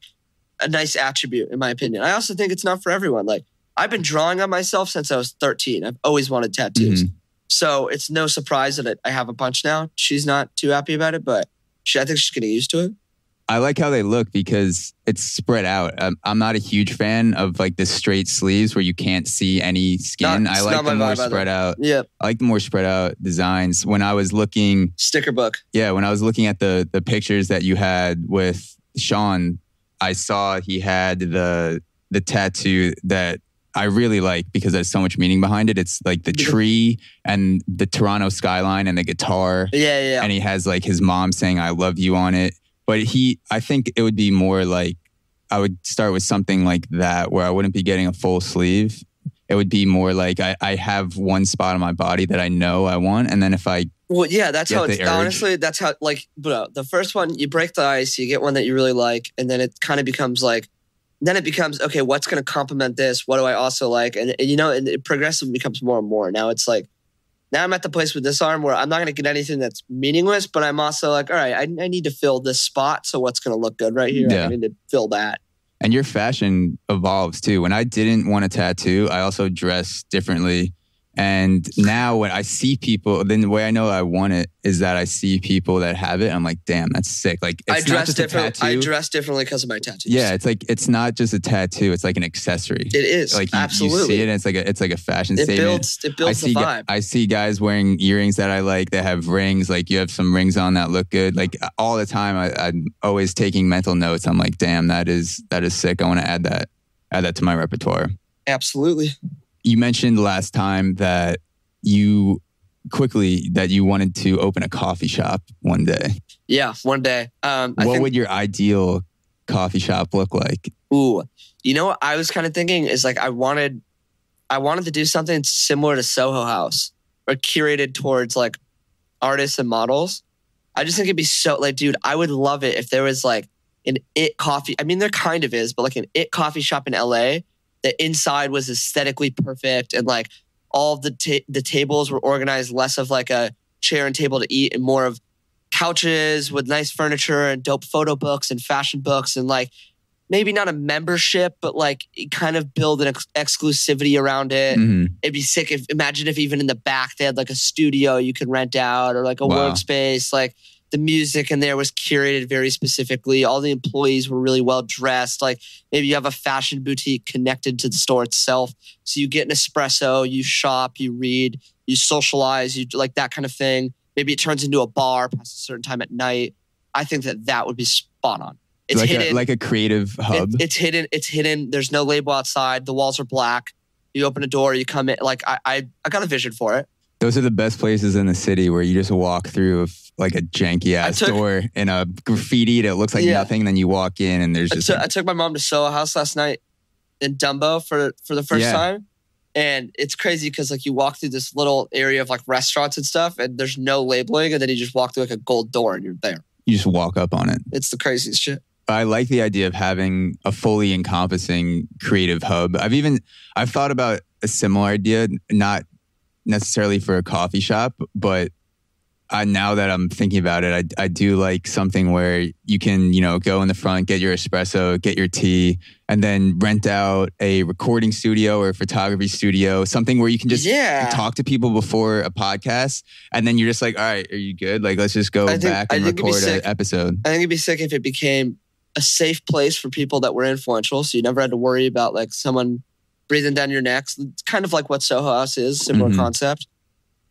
a nice attribute in my opinion. I also think it's not for everyone. Like, I've been drawing on myself since I was 13. I've always wanted tattoos. Mm-hmm. So it's no surprise that I have a bunch now. She's not too happy about it, but I think she's getting used to it. I like how they look because it's spread out. I'm not a huge fan of like the straight sleeves where you can't see any skin. I like the more spread out. Yeah, I like the more spread out designs. When I was looking sticker book. Yeah, when I was looking at the pictures that you had with Shawn, I saw he had the tattoo that I really like because there's so much meaning behind it. It's like the tree and the Toronto skyline and the guitar. Yeah. And he has like his mom saying "I love you" on it. But I think it would be more like, I would start with something like that where I wouldn't be getting a full sleeve. It would be more like I have one spot on my body that I know I want. And then if I that's how it's, honestly, that's how, like, bro, the first one, you break the ice, you get one that you really like. And then it kind of becomes like, okay, what's going to complement this? What do I also like? And you know, and it progressively becomes more and more. Now it's like, now I'm at the place with this arm where I'm not going to get anything that's meaningless, but I'm also like, all right, I need to fill this spot. So what's going to look good right here? Yeah. I need to fill that. And your fashion evolves too. When I didn't want a tattoo, I also dressed differently. And now when I see people, then the way I know I want it is that I see people that have it. I'm like, damn, that's sick. Like, it's I not dress just different. a tattoo. I dress differently because of my tattoos. Yeah, it's like, it's not just a tattoo. It's like an accessory. It is. Like absolutely. You see it and it's like a fashion statement. It builds the vibe. I see guys wearing earrings that I like that have rings. Like, you have some rings on that look good. Like, all the time I'm always taking mental notes. I'm like, damn, that is sick. I want to add that to my repertoire. Absolutely. You mentioned last time that you wanted to open a coffee shop one day. Yeah, one day. What would your ideal coffee shop look like? Ooh, you know what I was kind of thinking is like I wanted to do something similar to Soho House or curated towards like artists and models. I just think it'd be so like, dude, I would love it if there was like an it coffee. I mean, there kind of is, but like an it coffee shop in LA. The inside was aesthetically perfect and like all of the tables were organized less of like a chair and table to eat and more of couches with nice furniture and dope photo books and fashion books and like maybe not a membership, but like kind of build an exclusivity around it. Mm-hmm. It'd be sick imagine if even in the back they had like a studio you could rent out or like a workspace. Like the music in there was curated very specifically. All the employees were really well dressed. Like maybe you have a fashion boutique connected to the store itself. So you get an espresso, you shop, you read, you socialize, you like that kind of thing. Maybe it turns into a bar past a certain time at night. I think that would be spot on. It's like hidden. like a creative hub. It's hidden. It's hidden. There's no label outside. The walls are black. You open a door, you come in. Like I got a vision for it. Those are the best places in the city where you just walk through like a janky ass door in a graffiti that looks like nothing. And then you walk in and there's just. I took my mom to Soho House last night in Dumbo for the first time. And it's crazy because like you walk through this little area of like restaurants and stuff and there's no labeling. And then you just walk through like a gold door and you're there. You just walk up on it. It's the craziest shit. I like the idea of having a fully encompassing creative hub. I've thought about a similar idea, not necessarily for a coffee shop, but now that I'm thinking about it, I do like something where you can, go in the front, get your espresso, get your tea, and then rent out a recording studio or a photography studio, something where you can just talk to people before a podcast. And then you're just like, all right, are you good? Like, let's just go back and record an episode. I think it'd be sick if it became a safe place for people that were influential. So you never had to worry about like someone breathing down your neck. It's kind of like what Soho House is, similar concept.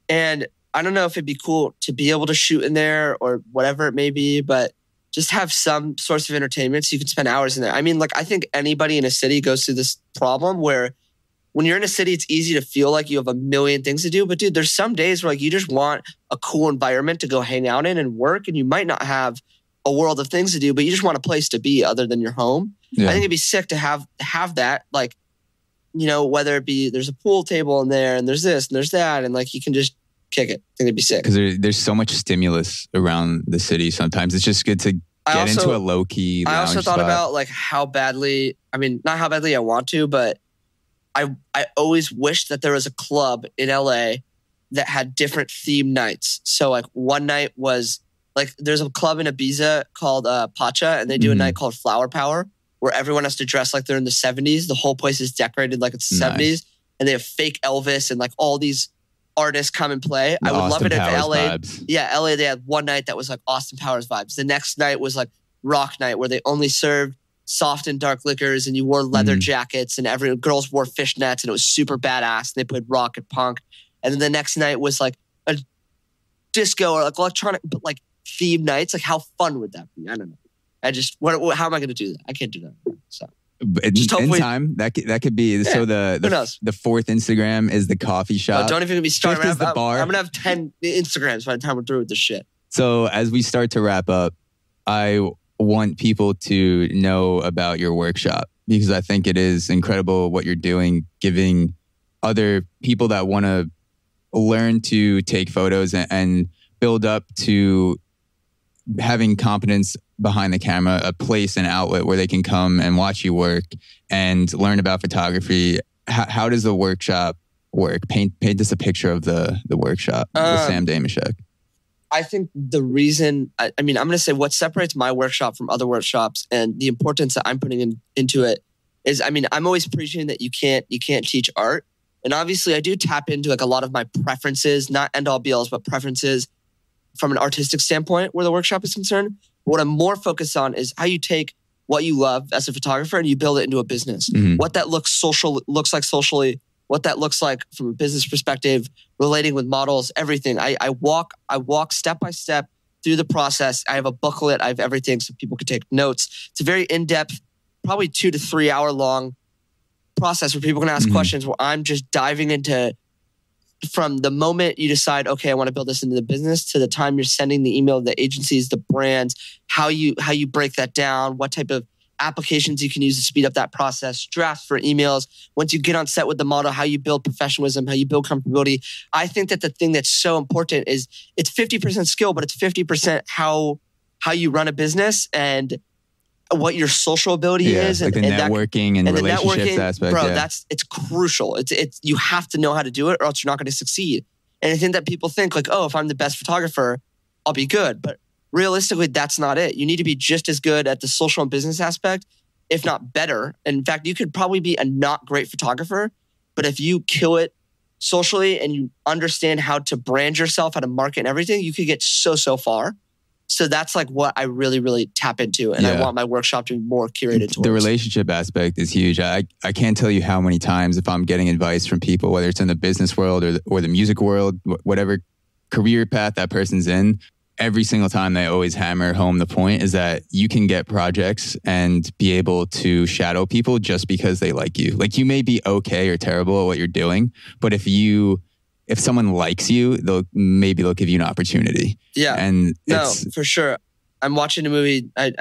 And I don't know if it'd be cool to be able to shoot in there or whatever it may be, but just have some source of entertainment so you can spend hours in there. I mean, like, I think anybody in a city goes through this problem where when you're in a city, it's easy to feel like you have a million things to do. But dude, there's some days where like you just want a cool environment to go hang out in and work, and you might not have a world of things to do, but you just want a place to be other than your home. Yeah. I think it'd be sick to have that, like, whether it be there's a pool table in there and there's this and there's that, and like you can just kick it. I think it'd be sick. Because there's so much stimulus around the city sometimes. It's just good to get into a low-key lounge I also thought spot. about like how badly, I mean, not how badly I want to, but I always wished that there was a club in LA that had different theme nights. So like one night was like, there's a club in Ibiza called Pacha, and they do a night called Flower Power where everyone has to dress like they're in the 70s. The whole place is decorated like it's the 70s, and they have fake Elvis and like all these artists come and play. I would love it if LA, LA, they had one night that was like Austin Powers vibes. The next night was like rock night where they only served soft and dark liquors and you wore leather jackets and girls wore fishnets and it was super badass. And they played rock and punk. And then the next night was like a disco or like electronic, but like theme nights. Like how fun would that be? I don't know. How am I going to do that? I can't do that. So. In time, that could be so. The fourth Instagram is the coffee shop. Don't even get me started. Fifth is the bar. I'm gonna have 10 Instagrams by the time we're through with this shit. So as we start to wrap up, I want people to know about your workshop because I think it is incredible what you're doing, giving other people that want to learn to take photos and build up to having competence behind the camera, a place, an outlet where they can come and watch you work and learn about photography. How does the workshop work? Paint us a picture of the workshop with Sam Dameshek. I think the reason, I'm going to say what separates my workshop from other workshops and the importance that I'm putting into it is, I'm always preaching that you can't teach art. And obviously I do tap into like a lot of my preferences, not end all be alls, but preferences from an artistic standpoint where the workshop is concerned. What I'm more focused on is how you take what you love as a photographer and you build it into a business. What that looks like socially, what that looks like from a business perspective, relating with models, everything. I walk step by step through the process. I have a booklet. I have everything so people can take notes. It's a very in-depth, probably 2 to 3 hour long process where people can ask questions where I'm just diving into from the moment you decide, okay, I want to build this into the business to the time you're sending the email to the agencies, the brands, how you break that down, what type of applications you can use to speed up that process, drafts for emails. Once you get on set with the model, how you build professionalism, how you build comfortability. I think that the thing that's so important is it's 50% skill, but it's 50% how you run a business and what your social ability is, like the networking and relationships aspect. Bro, it's crucial. It's you have to know how to do it, or else you're not going to succeed. And I think that people think like, oh, if I'm the best photographer, I'll be good. But realistically, that's not it. You need to be just as good at the social and business aspect, if not better. And in fact, you could probably be a not great photographer, but if you kill it socially and you understand how to brand yourself, how to market and everything, you could get so far. So that's like what I really, really tap into. And I want my workshop to be more curated towards. The relationship aspect is huge. I can't tell you how many times if I'm getting advice from people, whether it's in the business world or the music world, whatever career path that person's in, every single time they always hammer home the point is that you can get projects and be able to shadow people just because they like you. Like you may be okay or terrible at what you're doing, but if someone likes you, they'll give you an opportunity. Yeah. And for sure. I'm watching a movie. I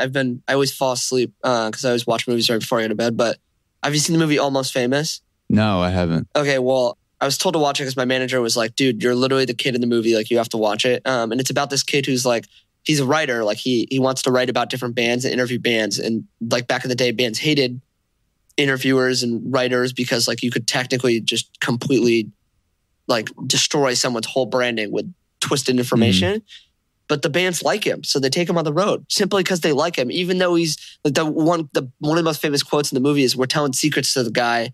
always fall asleep because I always watch movies right before I go to bed. But have you seen the movie Almost Famous? No, I haven't. Okay, well, I was told to watch it because my manager was like, dude, you're literally the kid in the movie. Like, you have to watch it. And it's about this kid who's like, he's a writer. Like, he wants to write about different bands and interview bands. And like back in the day, bands hated interviewers and writers because like you could technically just completely like destroy someone's whole branding with twisted information. Mm-hmm. But the bands like him, so they take him on the road simply because they like him. Even though he's like one of the most famous quotes in the movie is, "We're telling secrets to the guy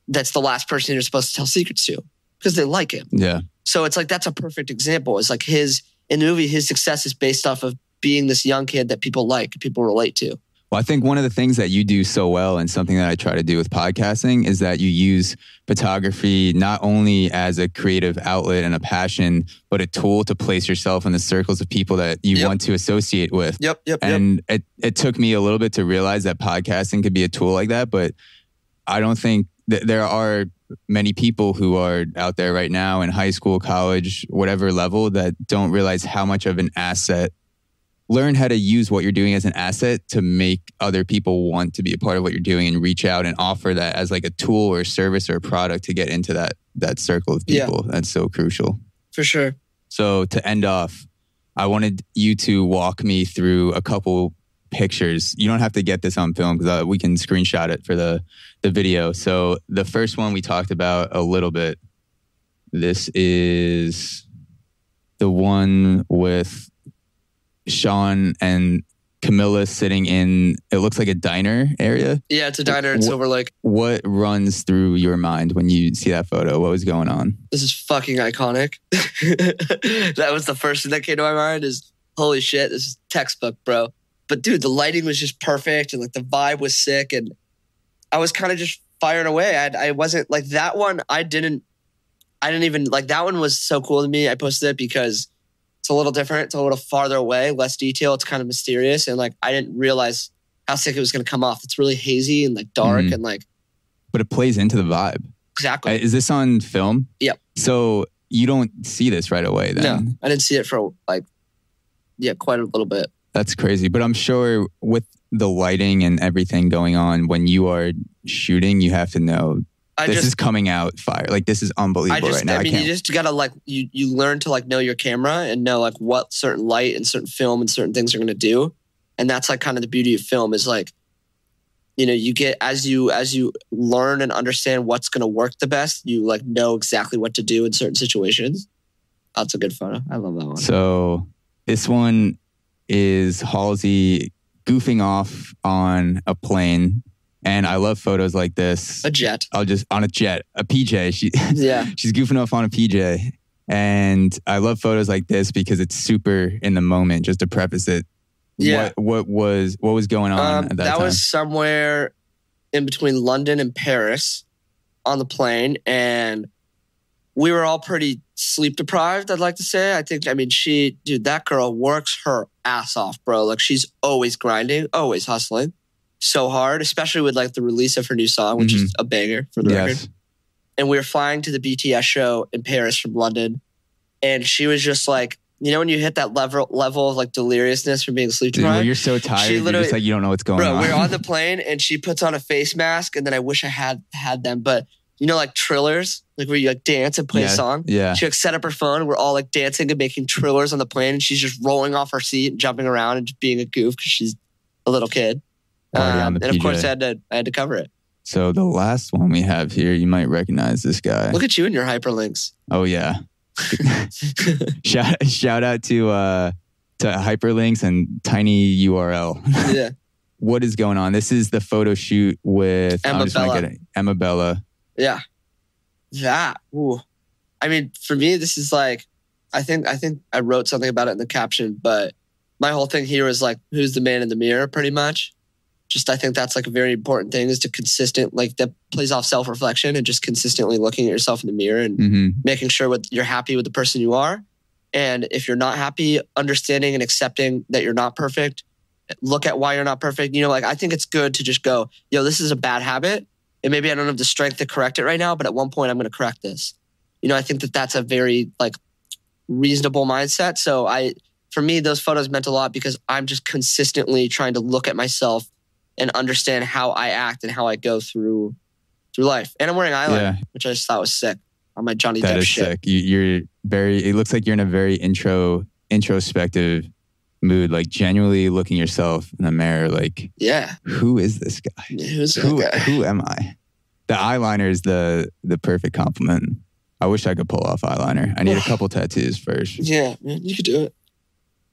that's the last person you're supposed to tell secrets to," because they like him. Yeah. So it's like that's a perfect example. It's like in the movie, his success is based off of being this young kid that people like, people relate to. Well, I think one of the things that you do so well and something that I try to do with podcasting is that you use photography not only as a creative outlet and a passion, but a tool to place yourself in the circles of people that you want to associate with. And it took me a little bit to realize that podcasting could be a tool like that, but I don't think that there are many people who are out there right now in high school, college, whatever level that don't realize how much of an asset. Learn how to use what you're doing as an asset to make other people want to be a part of what you're doing and reach out and offer that as like a tool or a service or a product to get into that circle of people. That's so crucial. For sure. So to end off, I wanted you to walk me through a couple pictures. You don't have to get this on film because we can screenshot it for the video. So the first one we talked about a little bit. This is the one with Shawn and Camila sitting in, it looks like a diner area. Yeah, it's a diner in Silver Lake. What runs through your mind when you see that photo? What was going on? This is fucking iconic. That was the first thing that came to my mind is, holy shit, this is textbook, bro. But dude, the lighting was just perfect and like the vibe was sick and I was kind of just firing away. I wasn't like that one. I didn't even like that one was so cool to me. I posted it because it's a little different. It's a little farther away, less detail. It's kind of mysterious. And like, I didn't realize how sick it was going to come off. It's really hazy and like dark and like. But it plays into the vibe. Exactly. Is this on film? Yep. So you don't see this right away then? No, I didn't see it for like, quite a little bit. That's crazy. But I'm sure with the lighting and everything going on, when you are shooting, you have to know this is coming out fire. Like this is unbelievable right now. I mean, you just gotta like you learn to like know your camera and know like what certain light and certain film and certain things are gonna do, and that's like kind of the beauty of film is like, you know, you get as you learn and understand what's gonna work the best, you like know exactly what to do in certain situations. That's a good photo. I love that one. So this one is Halsey goofing off on a plane. And I love photos like this. A jet. A PJ. She's goofing off on a PJ. And I love photos like this because it's super in the moment, just to preface it. Yeah. What was going on at that time? That was somewhere in between London and Paris on the plane. And we were all pretty sleep deprived, I'd like to say. That girl works her ass off, bro. Like she's always grinding, always hustling. So hard, especially with like the release of her new song, which is a banger for the record. And we were flying to the BTS show in Paris from London. And she was just like, you know, when you hit that level of like deliriousness from being sleep deprived. Dude, you're so tired. You're just like, you don't know what's going on. Bro, we're on the plane and she puts on a face mask and then I wish I had them. But you know, like trillers, like where you like dance and play a song. Yeah. She like set up her phone. We're all like dancing and making trillers on the plane. And she's just rolling off her seat and jumping around and just being a goof because she's a little kid. And of course, I had to cover it. So the last one we have here, you might recognize this guy. Look at you and your hyperlinks. Oh yeah. shout out to hyperlinks and tiny URL. Yeah. What is going on? This is the photo shoot with Emma Bella. Yeah. That. Ooh. I mean, for me, this is like, I think I wrote something about it in the caption, but my whole thing here is like, who's the man in the mirror, pretty much. Just, I think that's like a very important thing, is to that plays off self-reflection and just consistently looking at yourself in the mirror and making sure you're happy with the person you are. And if you're not happy, understanding and accepting that you're not perfect, look at why you're not perfect. You know, like, I think it's good to just go, yo, this is a bad habit. And maybe I don't have the strength to correct it right now, but at one point I'm going to correct this. You know, I think that that's a very like reasonable mindset. So for me, those photos meant a lot because I'm just consistently trying to look at myself and understand how I act and how I go through life. And I'm wearing eyeliner, which I just thought was sick on my Johnny Depp That is shit. sick. It looks like you're in a very introspective mood, like genuinely looking yourself in the mirror, like, yeah, who is this guy? Who's that guy? Who am I? The eyeliner is the perfect compliment. I wish I could pull off eyeliner. I need a couple tattoos first. Yeah, man, you could do it.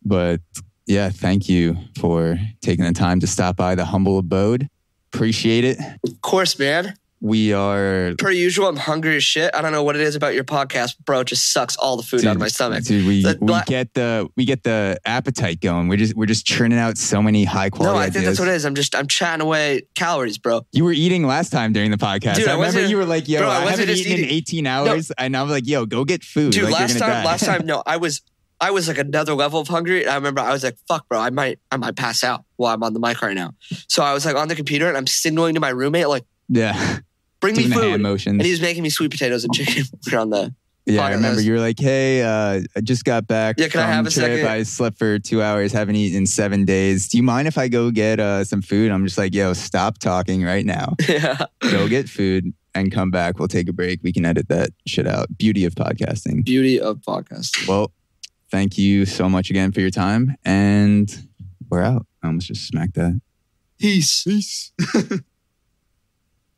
But yeah, thank you for taking the time to stop by the humble abode. Appreciate it. Of course, man. We are... Per usual, I'm hungry as shit. I don't know what it is about your podcast, bro. It just sucks all the food out of my stomach. Dude, we get the appetite going. We're just churning out so many high quality ideas. No, I think that's what it is. I'm chatting away calories, bro. You were eating last time during the podcast. Dude, I remember you were like, yo, bro, I haven't eaten in 18 hours. No. And I was like, yo, go get food. Dude, like, last time, no, I was like another level of hungry. And I remember I was like, fuck, bro, I might pass out while I'm on the mic right now. So I was like on the computer and I'm signaling to my roommate, like, yeah, bring me food. Hand motions. And he was making me sweet potatoes and chicken on the Yeah, I remember you were like, hey, I just got back can I have a second? I slept for 2 hours, haven't eaten in 7 days. Do you mind if I go get some food? I'm just like, yo, stop talking right now. Yeah. Go get food and come back. We'll take a break. We can edit that shit out. Beauty of podcasting. Beauty of podcasting. Well, thank you so much again for your time. And we're out. I almost just smacked that. Peace.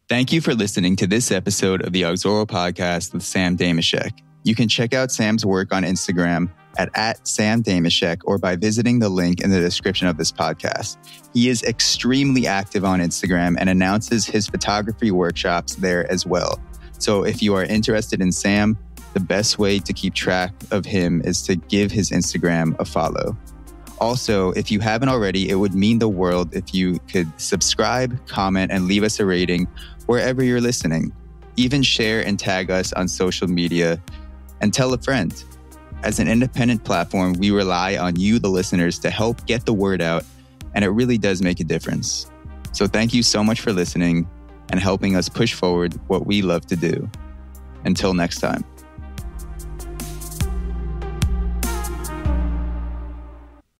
Thank you for listening to this episode of the Auxoro podcast with Sam Dameshek. You can check out Sam's work on Instagram at Sam Dameshek or by visiting the link in the description of this podcast. He is extremely active on Instagram and announces his photography workshops there as well. So if you are interested in Sam, the best way to keep track of him is to give his Instagram a follow. Also, if you haven't already, it would mean the world if you could subscribe, comment, and leave us a rating wherever you're listening. Even share and tag us on social media and tell a friend. As an independent platform, we rely on you, the listeners, to help get the word out, and it really does make a difference. So thank you so much for listening and helping us push forward what we love to do. Until next time.